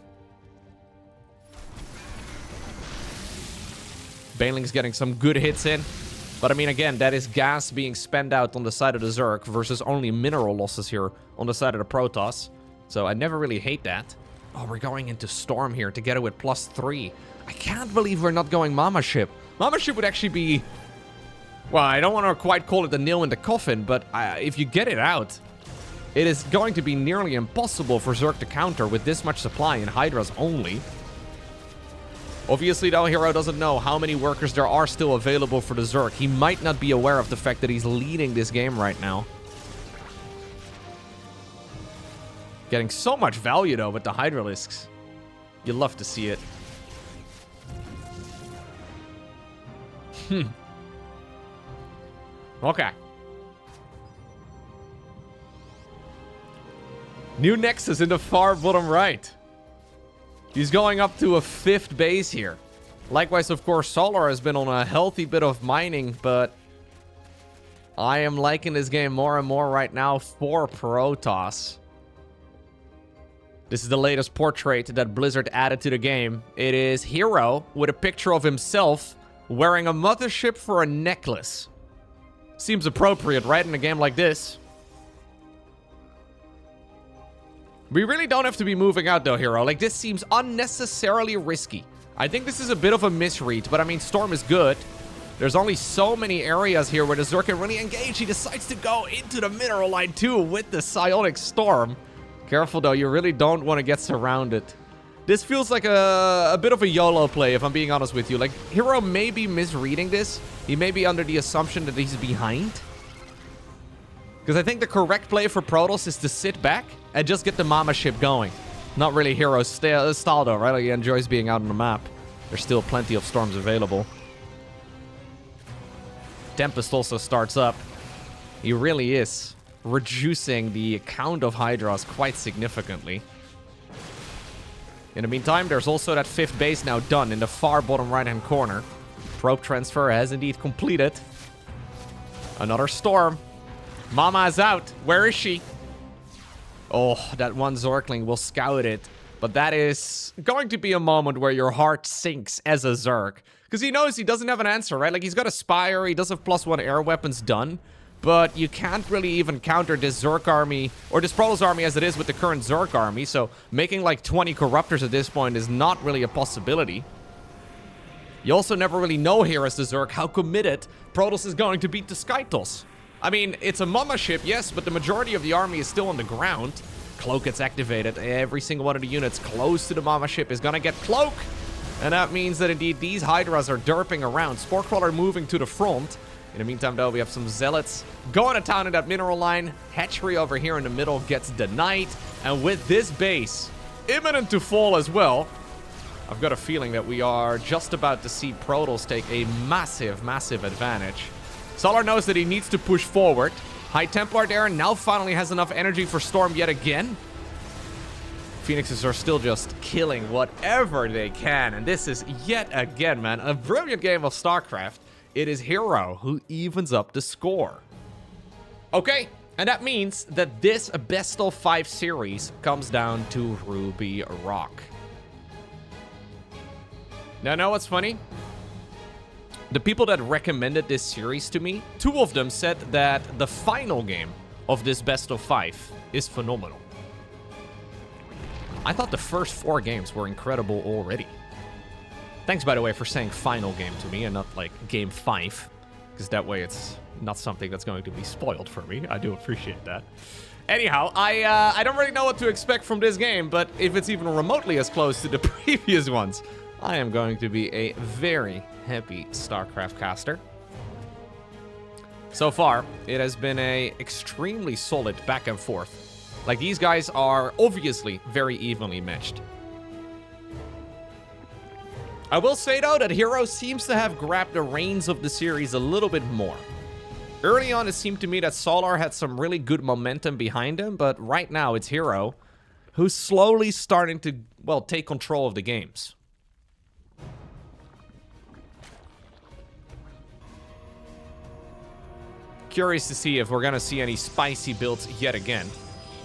Baneling's getting some good hits in. But I mean, again, that is gas being spent out on the side of the Zerg versus only mineral losses here on the side of the Protoss. So I never really hate that. Oh, we're going into Storm here to get it with +3. I can't believe we're not going Mama Ship. Mama Ship would actually be... Well, I don't want to quite call it the nail in the coffin, but if you get it out, it is going to be nearly impossible for Zerg to counter with this much supply and Hydras only. Obviously, though, Hero doesn't know how many workers there are still available for the Zerg. He might not be aware of the fact that he's leading this game right now. Getting so much value, though, with the Hydralisks. You love to see it. Okay. New Nexus in the far bottom right. He's going up to a 5th base here. Likewise, of course, Solar has been on a healthy bit of mining, but I am liking this game more and more right now for Protoss. This is the latest portrait that Blizzard added to the game. It is Hero with a picture of himself wearing a mothership for a necklace. Seems appropriate, right, in a game like this? We really don't have to be moving out, though, Hero. Like, this seems unnecessarily risky. I think this is a bit of a misread, but I mean, Storm is good. There's only so many areas here where the Zerg can really engage. He decides to go into the mineral line, too, with the Psionic Storm. Careful, though. You really don't want to get surrounded. This feels like a bit of a YOLO play, if I'm being honest with you. Like, Hero may be misreading this. He may be under the assumption that he's behind. Because I think the correct play for Protoss is to sit back and just get the Mama Ship going. Not really Hero's style, though, right? Like, he enjoys being out on the map. There's still plenty of storms available. Tempest also starts up. He really is reducing the count of Hydras quite significantly. In the meantime, there's also that 5th base now done in the far bottom right-hand corner. Probe transfer has indeed completed. Another storm. Mama is out. Where is she? Oh, that one Zergling will scout it. But that is going to be a moment where your heart sinks as a Zerg. Because he knows he doesn't have an answer, right? Like, he's got a Spire. He does have +1 air weapons done. But you can't really even counter this Zerg army, or this Protoss army as it is with the current Zerg army. So making like 20 Corruptors at this point is not really a possibility. You also never really know here as the Zerg how committed Protoss is going to beat the Skytos. I mean, it's a Mama Ship, yes, but the majority of the army is still on the ground. Cloak gets activated. Every single one of the units close to the Mama Ship is gonna get Cloak. And that means that indeed these Hydras are derping around. Sporecrawler moving to the front. In the meantime, though, we have some Zealots going to town in that mineral line. Hatchery over here in the middle gets denied. And with this base imminent to fall as well, I've got a feeling that we are just about to see Protoss take a massive, massive advantage. Solar knows that he needs to push forward. High Templar there now finally has enough energy for Storm yet again. Phoenixes are still just killing whatever they can. And this is yet again, man, a brilliant game of StarCraft. It is Hero who evens up the score. Okay, and that means that this best of 5 series comes down to Ruby Rock. Now, know what's funny? The people that recommended this series to me, 2 of them said that the final game of this best of 5 is phenomenal. I thought the first 4 games were incredible already. Thanks, by the way, for saying final game to me and not like game 5. because that way it's not something that's going to be spoiled for me. I do appreciate that. Anyhow, I don't really know what to expect from this game, but if it's even remotely as close to the previous ones, I am going to be a very happy StarCraft caster. So far, it has been a extremely solid back and forth. Like, these guys are obviously very evenly matched. I will say, though, that Hero seems to have grabbed the reins of the series a little bit more. Early on, it seemed to me that Solar had some really good momentum behind him, but right now it's Hero who's slowly starting to, well, take control of the games. Curious to see if we're going to see any spicy builds yet again.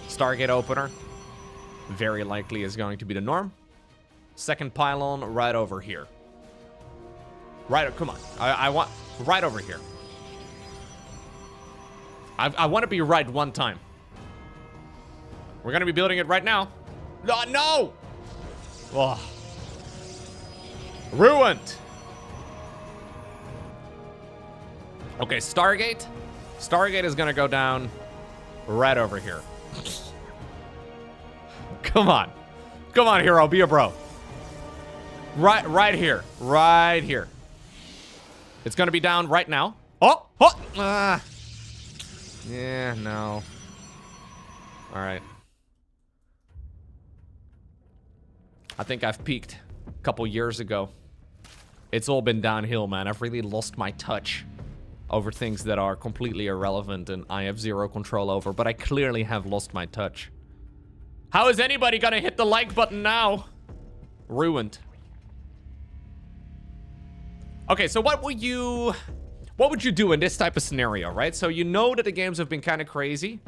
Stargate opener, very likely is going to be the norm. Second pylon right over here. Right, come on. I want right over here. I want to be right one time. We're going to be building it right now. No, no! Oh. Ruined. Okay, Stargate. Stargate is going to go down right over here. Come on. Come on, Hero. Be a bro. Right here. Right here. It's going to be down right now. Oh! Oh! Yeah, no. All right. I think I've peaked a couple years ago. It's all been downhill, man. I've really lost my touch over things that are completely irrelevant and I have zero control over, but I clearly have lost my touch. How is anybody gonna hit the like button now? Ruined. Okay, so what would you do in this type of scenario, right? So you know that the games have been kind of crazy.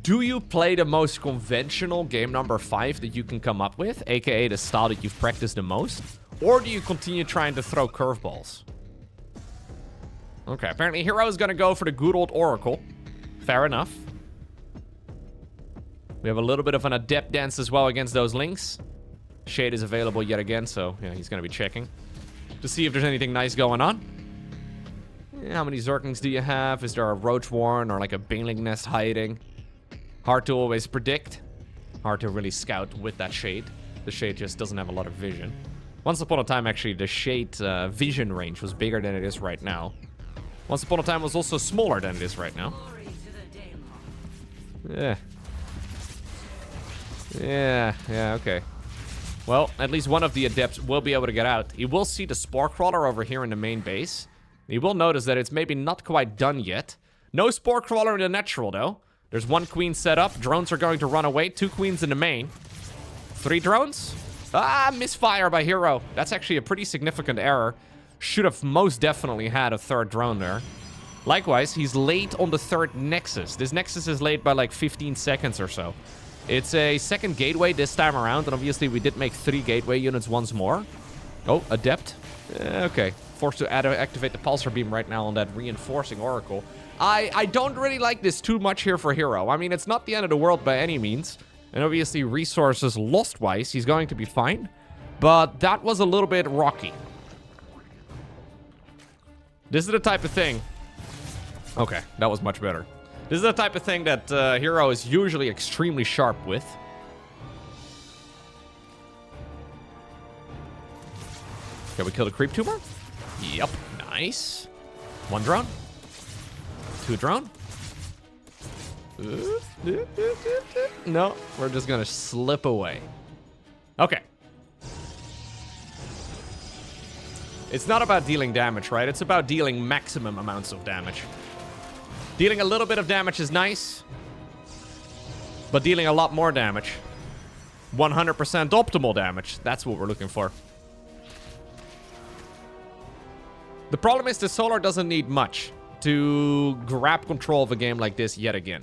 Do you play the most conventional game number 5 that you can come up with, aka the style that you've practiced the most? Or do you continue trying to throw curveballs? Okay, apparently Hero is gonna go for the good old Oracle. Fair enough. We have a little bit of an adept dance as well against those links. Shade is available yet again, so yeah, he's gonna be checking to see if there's anything nice going on. How many Zerglings do you have? Is there a Roach Warren or like a Bingling Nest hiding? Hard to always predict. Hard to really scout with that Shade. The Shade just doesn't have a lot of vision. Once upon a time, actually, the Shade vision range was bigger than it is right now. Once upon a time, it was also smaller than it is right now. Yeah. Yeah, okay. Well, at least one of the adepts will be able to get out. He will see the Spore Crawler over here in the main base. He will notice that it's maybe not quite done yet. No Spore Crawler in the natural, though. There's one queen set up. Drones are going to run away. 2 queens in the main. 3 drones? Ah, misfire by Hero. That's actually a pretty significant error. Should have most definitely had a 3rd drone there. Likewise, he's late on the 3rd Nexus. This Nexus is late by like 15 seconds or so. It's a 2nd gateway this time around, and obviously we did make 3 gateway units once more. Oh, Adept. Okay. Forced to activate the Pulsar Beam right now on that reinforcing Oracle. I don't really like this too much here for Hero. I mean, it's not the end of the world by any means. And obviously, resources lost-wise, he's going to be fine. But that was a little bit rocky. This is the type of thing... Okay, that was much better. This is the type of thing that Hero is usually extremely sharp with. Okay, we killed a creep tumor? Yep, nice. 1 drone. 2 drone. No, we're just gonna slip away. Okay. It's not about dealing damage, right? It's about dealing maximum amounts of damage. Dealing a little bit of damage is nice, but dealing a lot more damage. 100% optimal damage. That's what we're looking for. The problem is the Solar doesn't need much to grab control of a game like this yet again.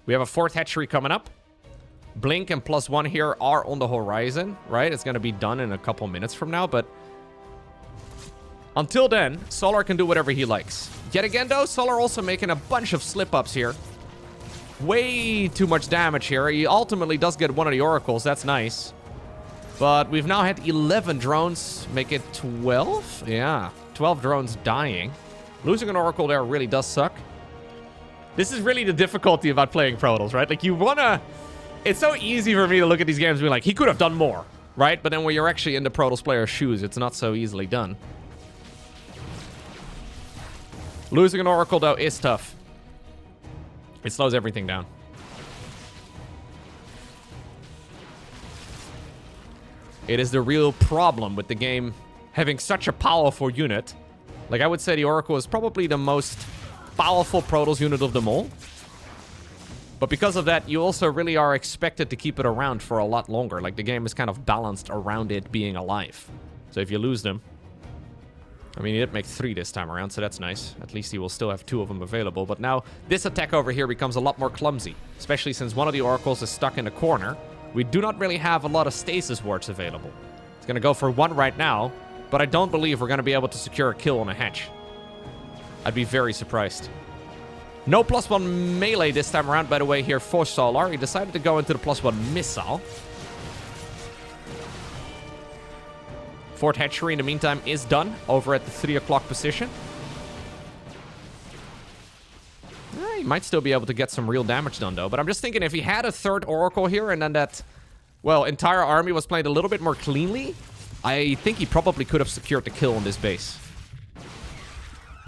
We have a 4th hatchery coming up. Blink and +1 here are on the horizon, right? It's going to be done in a couple minutes from now, but until then, Solar can do whatever he likes. Yet again, though, Solar also making a bunch of slip-ups here. Way too much damage here. He ultimately does get one of the Oracles. That's nice. But we've now had 11 drones. Make it 12? Yeah, 12 drones dying. Losing an Oracle there really does suck. This is really the difficulty about playing Protoss, right? Like, you wanna... It's so easy for me to look at these games and be like, he could have done more, right? But then when you're actually in the Protoss player's shoes, it's not so easily done. Losing an Oracle, though, is tough. It slows everything down. It is the real problem with the game having such a powerful unit. Like, I would say the Oracle is probably the most powerful Protoss unit of them all. But because of that, you also really are expected to keep it around for a lot longer. Like, the game is kind of balanced around it being alive. So if you lose them... I mean, he did make 3 this time around, so that's nice. At least he will still have 2 of them available. But now, this attack over here becomes a lot more clumsy. Especially since one of the Oracles is stuck in the corner. We do not really have a lot of stasis wards available. It's going to go for 1 right now. But I don't believe we're going to be able to secure a kill on a hatch. I'd be very surprised. No +1 melee this time around, by the way, here for Solar. He decided to go into the +1 missile. Fort hatchery, in the meantime, is done over at the 3 o'clock position. He might still be able to get some real damage done, though. But I'm just thinking, if he had a 3rd Oracle here and then that, well, entire army was played a little bit more cleanly, I think he probably could have secured the kill on this base.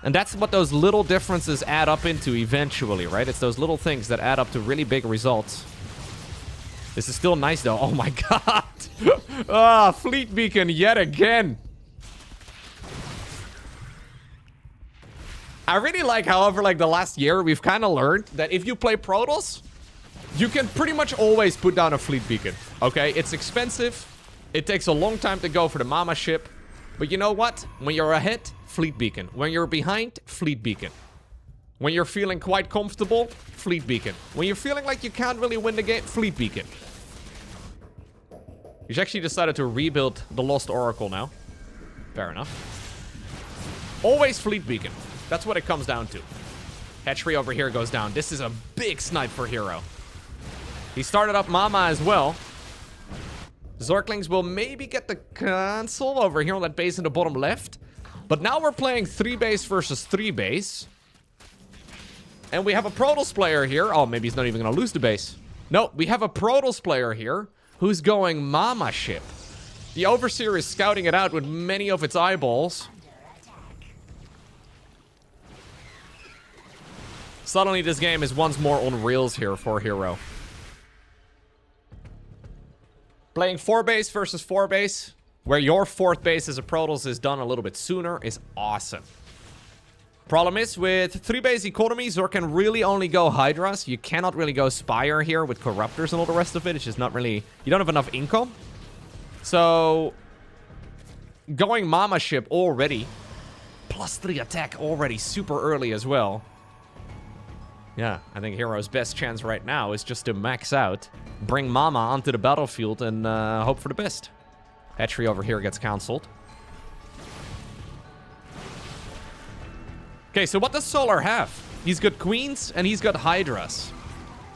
And that's what those little differences add up into eventually, right? It's those little things that add up to really big results. This is still nice, though. Oh, my God. Ah, Fleet Beacon yet again. I really like, however, like the last year, we've kind of learned that if you play Protoss, you can pretty much always put down a Fleet Beacon, okay? It's expensive. It takes a long time to go for the Mama ship. But you know what? When you're ahead, Fleet Beacon. When you're behind, Fleet Beacon. When you're feeling quite comfortable, Fleet Beacon. When you're feeling like you can't really win the game, Fleet Beacon. He's actually decided to rebuild the Lost Oracle now. Fair enough. Always Fleet Beacon. That's what it comes down to. Hatchery over here goes down. This is a big snipe for Hero. He started up Mama as well. Zorklings will maybe get the cancel over here on that base in the bottom left. But now we're playing 3 base versus 3 base. And we have a Protoss player here. Oh, maybe he's not even going to lose the base. No, we have a Protoss player here who's going Mama ship. The Overseer is scouting it out with many of its eyeballs. Suddenly this game is once more on rails here for Hero. Playing 4 base versus 4 base, where your 4th base as a Protoss is done a little bit sooner, is awesome. Problem is, with 3 base economy, Zor can really only go Hydras. You cannot really go Spire here with Corruptors and all the rest of it. It's just not really... You don't have enough income. So, going Mama ship already. +3 attack already super early as well. Yeah, I think Hero's best chance right now is just to max out, bring Mama onto the battlefield, and hope for the best. Hatchery over here gets cancelled. Okay, so what does Solar have? He's got Queens, and he's got Hydras.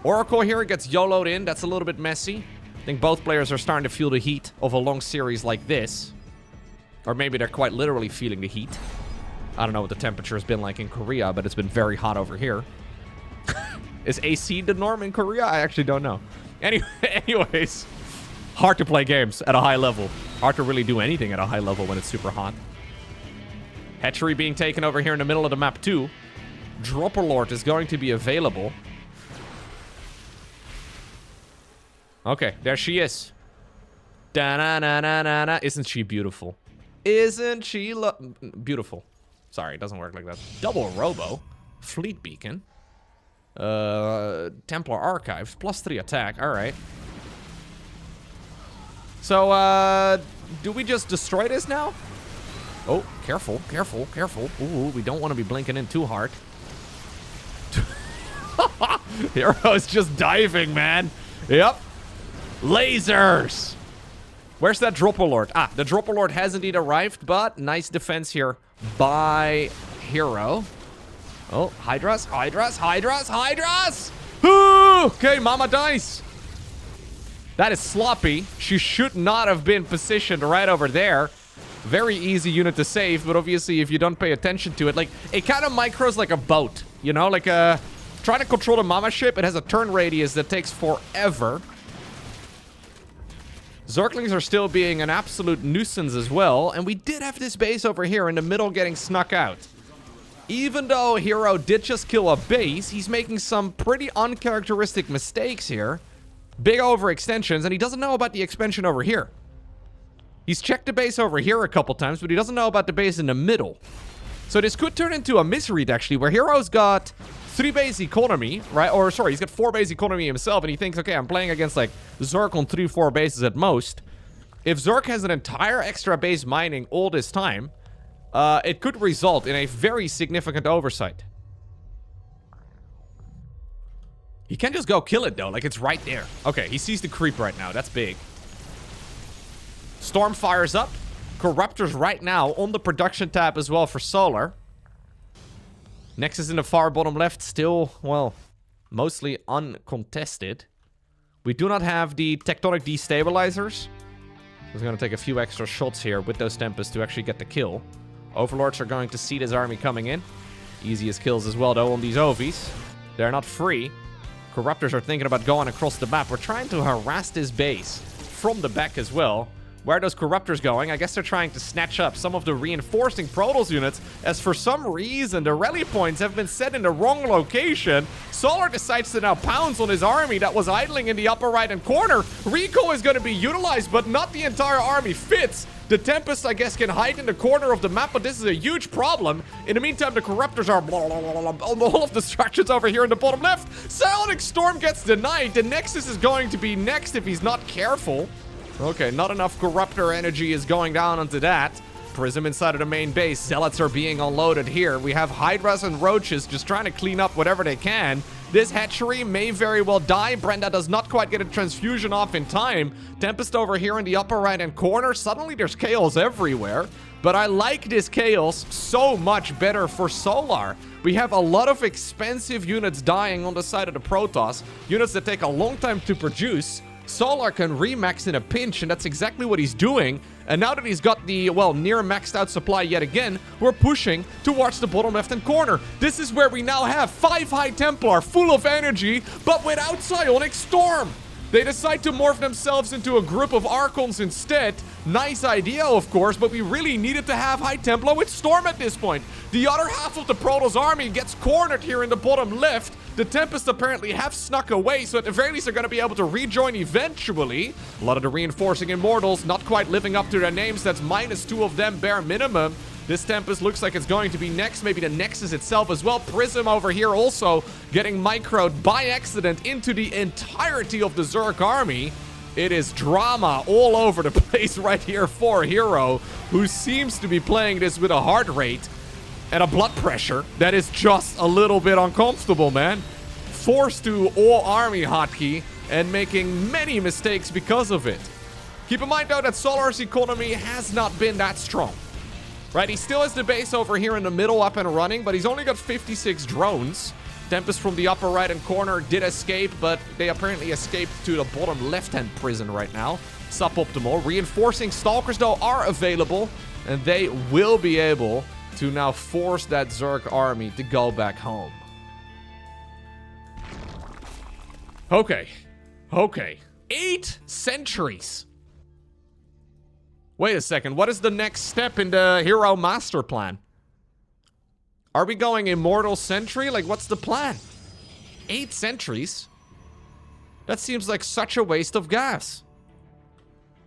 Oracle here gets YOLO'd in. That's a little bit messy. I think both players are starting to feel the heat of a long series like this. Or maybe they're quite literally feeling the heat. I don't know what the temperature has been like in Korea, but it's been very hot over here. Is AC the norm in Korea? I actually don't know. Anyways, hard to play games at a high level. Hard to really do anything at a high level when it's super hot. Hatchery being taken over here in the middle of the map too. Dropper Lord is going to be available. Okay, there she is. Da-na-na-na-na-na. Isn't she beautiful? Isn't she beautiful? Sorry, it doesn't work like that. Double Robo. Fleet Beacon. Templar Archives. +3 attack. Alright. So, do we just destroy this now? Oh, careful, careful, careful. Ooh, we don't want to be blinking in too hard. Hero's just diving, man. Yep. Lasers. Where's that Dropper Lord? Ah, the Dropper Lord has indeed arrived, but nice defense here by Hero. Oh, Hydras, Hydras, Hydras, Hydras! Ooh, okay, Mama dies. That is sloppy. She should not have been positioned right over there. Very easy unit to save, but obviously if you don't pay attention to it, like, it kind of micros like a boat, you know? Like, trying to control the mama ship, it has a turn radius that takes forever. Zerglings are still being an absolute nuisance as well, and we did have this base over here in the middle getting snuck out. Even though Hero did just kill a base, he's making some pretty uncharacteristic mistakes here. Big overextensions, and he doesn't know about the expansion over here. He's checked the base over here a couple times, but he doesn't know about the base in the middle. So this could turn into a misread, actually, where Hero's got 3 base economy, right? Or, sorry, he's got 4 base economy himself, and he thinks, okay, I'm playing against, like, Zerg on 3-4 bases at most. If Zerg has an entire extra base mining all this time, it could result in a very significant oversight. He can just go kill it, though. Like, it's right there. Okay, he sees the creep right now. That's big. Storm fires up. Corruptors right now on the production tab as well for Solar. Nexus in the far bottom left, still, well, mostly uncontested. We do not have the tectonic destabilizers. We're going to take a few extra shots here with those Tempests to actually get the kill. Overlords are going to see this army coming in. Easiest kills as well, though, on these Ovies. They're not free. Corruptors are thinking about going across the map. We're trying to harass this base from the back as well. Where are those Corruptors going? I guess they're trying to snatch up some of the reinforcing Protoss units, as for some reason the rally points have been set in the wrong location. Solar decides to now pounce on his army that was idling in the upper right-hand corner. Recall is going to be utilized, but not the entire army fits. The Tempest, I guess, can hide in the corner of the map, but this is a huge problem. In the meantime, the Corruptors are all of the structures over here in the bottom left. Psionic Storm gets denied. The Nexus is going to be next if he's not careful. Okay, not enough Corruptor energy is going down onto that. Prism inside of the main base. Zealots are being unloaded here. We have Hydras and Roaches just trying to clean up whatever they can. This hatchery may very well die. Brenda does not quite get a transfusion off in time. Tempest over here in the upper right-hand corner. Suddenly there's chaos everywhere. But I like this chaos so much better for Solar. We have a lot of expensive units dying on the side of the Protoss. Units that take a long time to produce. Solar can remax in a pinch, and that's exactly what he's doing. And now that he's got the, well, near maxed out supply yet again, we're pushing towards the bottom left-hand corner. This is where we now have 5 High Templar full of energy, but without Psionic Storm. They decide to morph themselves into a group of Archons instead. Nice idea, of course, but we really needed to have High Templar with Storm at this point. The other half of the Protoss army gets cornered here in the bottom left. The Tempest apparently have snuck away, so at the very least they're going to be able to rejoin eventually. A lot of the reinforcing Immortals not quite living up to their names. That's -2 of them bare minimum. This Tempest looks like it's going to be next. Maybe the Nexus itself as well. Prism over here also getting microed by accident into the entirety of the Zerg army. It is drama all over the place right here for Hero, who seems to be playing this with a heart rate and a blood pressure that is just a little bit uncomfortable, man. Forced to all army hotkey and making many mistakes because of it. Keep in mind, though, that Solar's economy has not been that strong. Right, he still has the base over here in the middle up and running, but he's only got 56 drones. Tempest from the upper right-hand corner did escape, but they apparently escaped to the bottom left-hand prison right now. Suboptimal. Reinforcing Stalkers, though, are available, and they will be able to now force that Zerg army to go back home. Okay. 8 centuries. Wait a second, what is the next step in the Hero master plan? Are we going Immortal Century? Like, what's the plan? 8 centuries? That seems like such a waste of gas.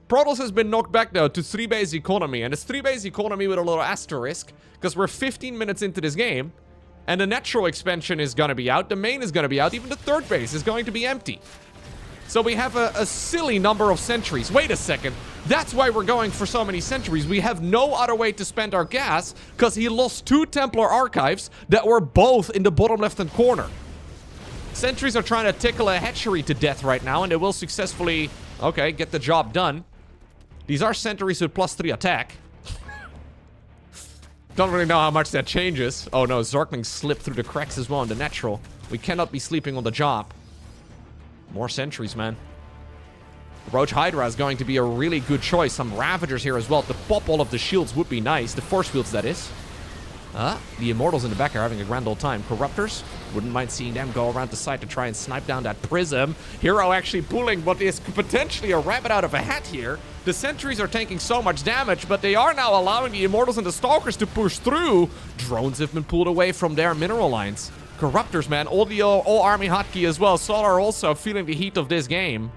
Protoss has been knocked back, though, to 3 base economy. And it's 3 base economy with a little asterisk, because we're 15 minutes into this game. And the natural expansion is going to be out. The main is going to be out. Even the 3rd base is going to be empty. So we have a silly number of centuries. Wait a second. That's why we're going for so many centuries. We have no other way to spend our gas, because he lost 2 Templar archives that were both in the bottom left-hand corner. Sentries are trying to tickle a hatchery to death right now, and they will successfully, okay, get the job done. These are sentries with +3 attack. Don't really know how much that changes. Oh no, Zerglings slip through the cracks as well in the natural. We cannot be sleeping on the job. More sentries, man. Roach Hydra is going to be a really good choice. Some Ravagers here as well. To pop all of the shields would be nice. The force fields, that is. The Immortals in the back are having a grand old time. Corruptors, wouldn't mind seeing them go around the side to try and snipe down that Prism. Hero actually pulling what is potentially a rabbit out of a hat here. The sentries are taking so much damage, but they are now allowing the Immortals and the Stalkers to push through. Drones have been pulled away from their mineral lines. Corruptors, man, all army hotkey as well. Solar also feeling the heat of this game.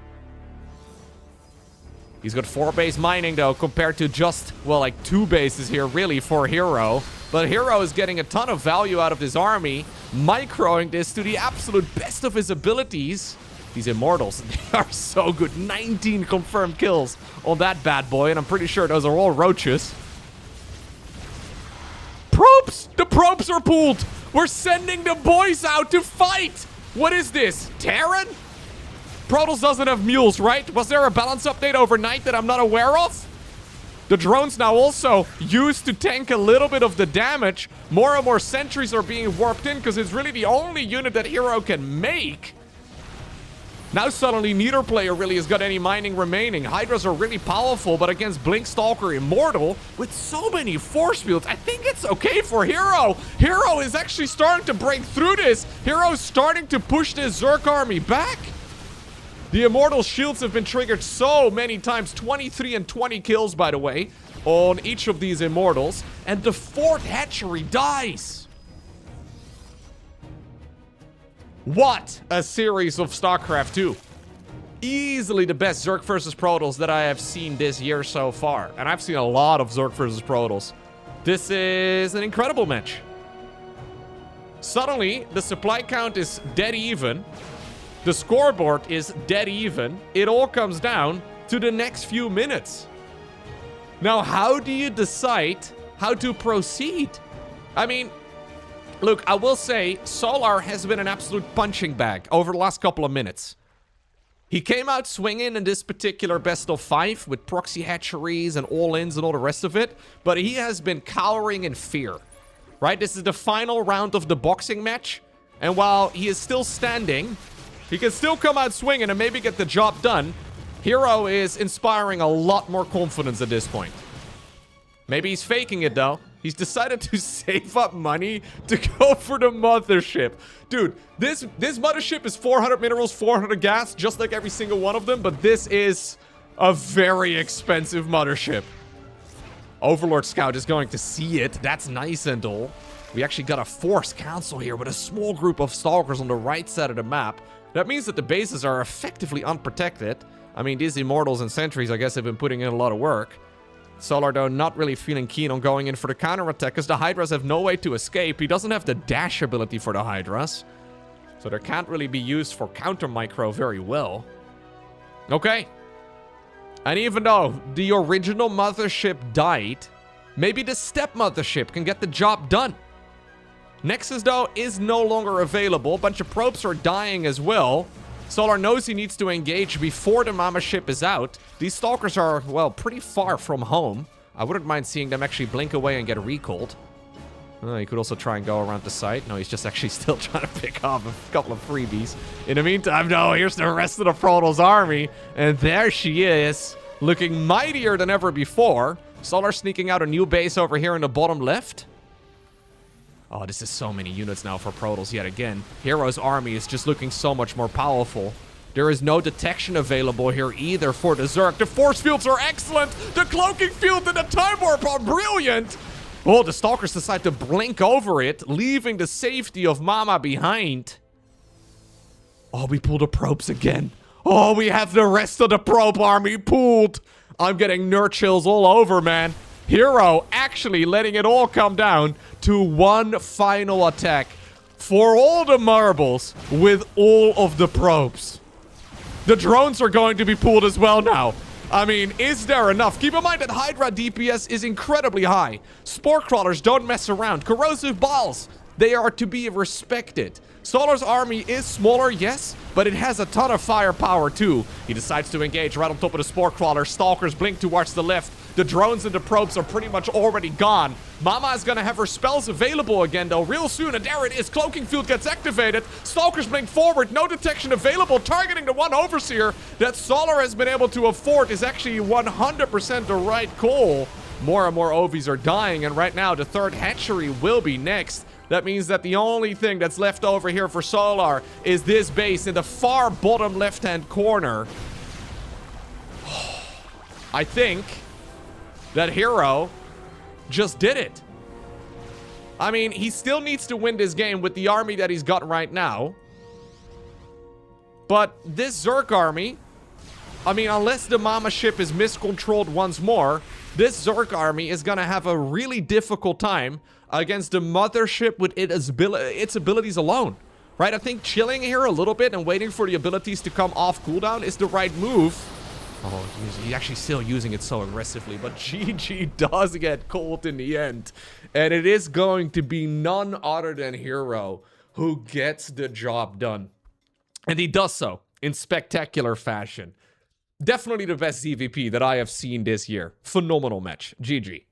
He's got 4 base mining, though, compared to just, well, like 2 bases here, really, for Hero. But Hero is getting a ton of value out of this army, microing this to the absolute best of his abilities. These Immortals, they are so good. 19 confirmed kills on that bad boy, and I'm pretty sure those are all roaches. Probes! The probes are pulled! We're sending the boys out to fight! What is this? Terran? Protoss doesn't have mules, right? Was there a balance update overnight that I'm not aware of? The drones now also used to tank a little bit of the damage. More and more sentries are being warped in because it's really the only unit that Hero can make. Now suddenly neither player really has got any mining remaining. Hydras are really powerful, but against Blink Stalker Immortal, with so many force fields, I think it's okay for Hero. Hero is actually starting to break through this. Hero's starting to push this Zerg army back. The Immortal shields have been triggered so many times. 23 and 20 kills, by the way, on each of these Immortals. And the 4th hatchery dies. What a series of StarCraft 2. Easily the best Zerg versus Protoss that I have seen this year so far. And I've seen a lot of Zerg versus Protoss. This is an incredible match. Suddenly, the supply count is dead even. The scoreboard is dead even. It all comes down to the next few minutes. Now, how do you decide how to proceed? I mean, look, I will say Solar has been an absolute punching bag over the last couple of minutes. He came out swinging in this particular best of 5 with proxy hatcheries and all-ins and all the rest of it, but he has been cowering in fear, right? This is the final round of the boxing match, and while he is still standing, he can still come out swinging and maybe get the job done. Hero is inspiring a lot more confidence at this point. Maybe he's faking it, though. He's decided to save up money to go for the mothership. Dude, this mothership is 400 minerals, 400 gas, just like every single one of them. But this is a very expensive mothership. Overlord Scout is going to see it. That's nice and all. We actually got a force council here with a small group of stalkers on the right side of the map. That means that the bases are effectively unprotected. I mean, these Immortals and Sentries, I guess, have been putting in a lot of work. Solar, though, not really feeling keen on going in for the counterattack because the Hydras have no way to escape. He doesn't have the dash ability for the Hydras. So they can't really be used for counter-micro very well. Okay. And even though the original mothership died, maybe the step-mothership can get the job done. Nexus, though, is no longer available. A bunch of probes are dying as well. Solar knows he needs to engage before the mama ship is out. These stalkers are, well, pretty far from home. I wouldn't mind seeing them actually blink away and get recalled. He could also try and go around the site. No, he's just actually still trying to pick off a couple of freebies. In the meantime, no, here's the rest of the Protoss army. And there she is, looking mightier than ever before. Solar sneaking out a new base over here in the bottom left. Oh, this is so many units now for Protoss yet again. Hero's army is just looking so much more powerful. There is no detection available here either for the Zerg. The force fields are excellent. The cloaking field and the time warp are brilliant. Oh, the Stalkers decide to blink over it, leaving the safety of Mama behind. Oh, we pulled the probes again. Oh, we have the rest of the probe army pulled. I'm getting nerd chills all over, man. Hero actually letting it all come down to one final attack for all the marbles with all of the probes. The drones are going to be pulled as well now. I mean, is there enough? Keep in mind that Hydra DPS is incredibly high. Spore crawlers don't mess around. Corrosive balls, they are to be respected. Solar's army is smaller, yes, but it has a ton of firepower too. He decides to engage right on top of the Spore crawler. Stalkers blink towards the left. The drones and the probes are pretty much already gone. Mama is gonna have her spells available again, though, real soon. And there it is. Cloaking Field gets activated. Stalkers blink forward. No detection available. Targeting the one Overseer that Solar has been able to afford is actually 100% the right call. More and more Ovies are dying, and right now the third hatchery will be next. That means that the only thing that's left over here for Solar is this base in the far bottom left-hand corner. I think that Hero just did it. I mean, he still needs to win this game with the army that he's got right now. But this Zerg army, I mean, unless the Mama ship is miscontrolled once more, this Zerg army is gonna have a really difficult time against the mothership with its abilities alone, right? I think chilling here a little bit and waiting for the abilities to come off cooldown is the right move. Oh, he's actually still using it so aggressively, but GG does get called in the end. And it is going to be none other than Hero who gets the job done. And he does so in spectacular fashion. Definitely the best ZVP that I have seen this year. Phenomenal match. GG.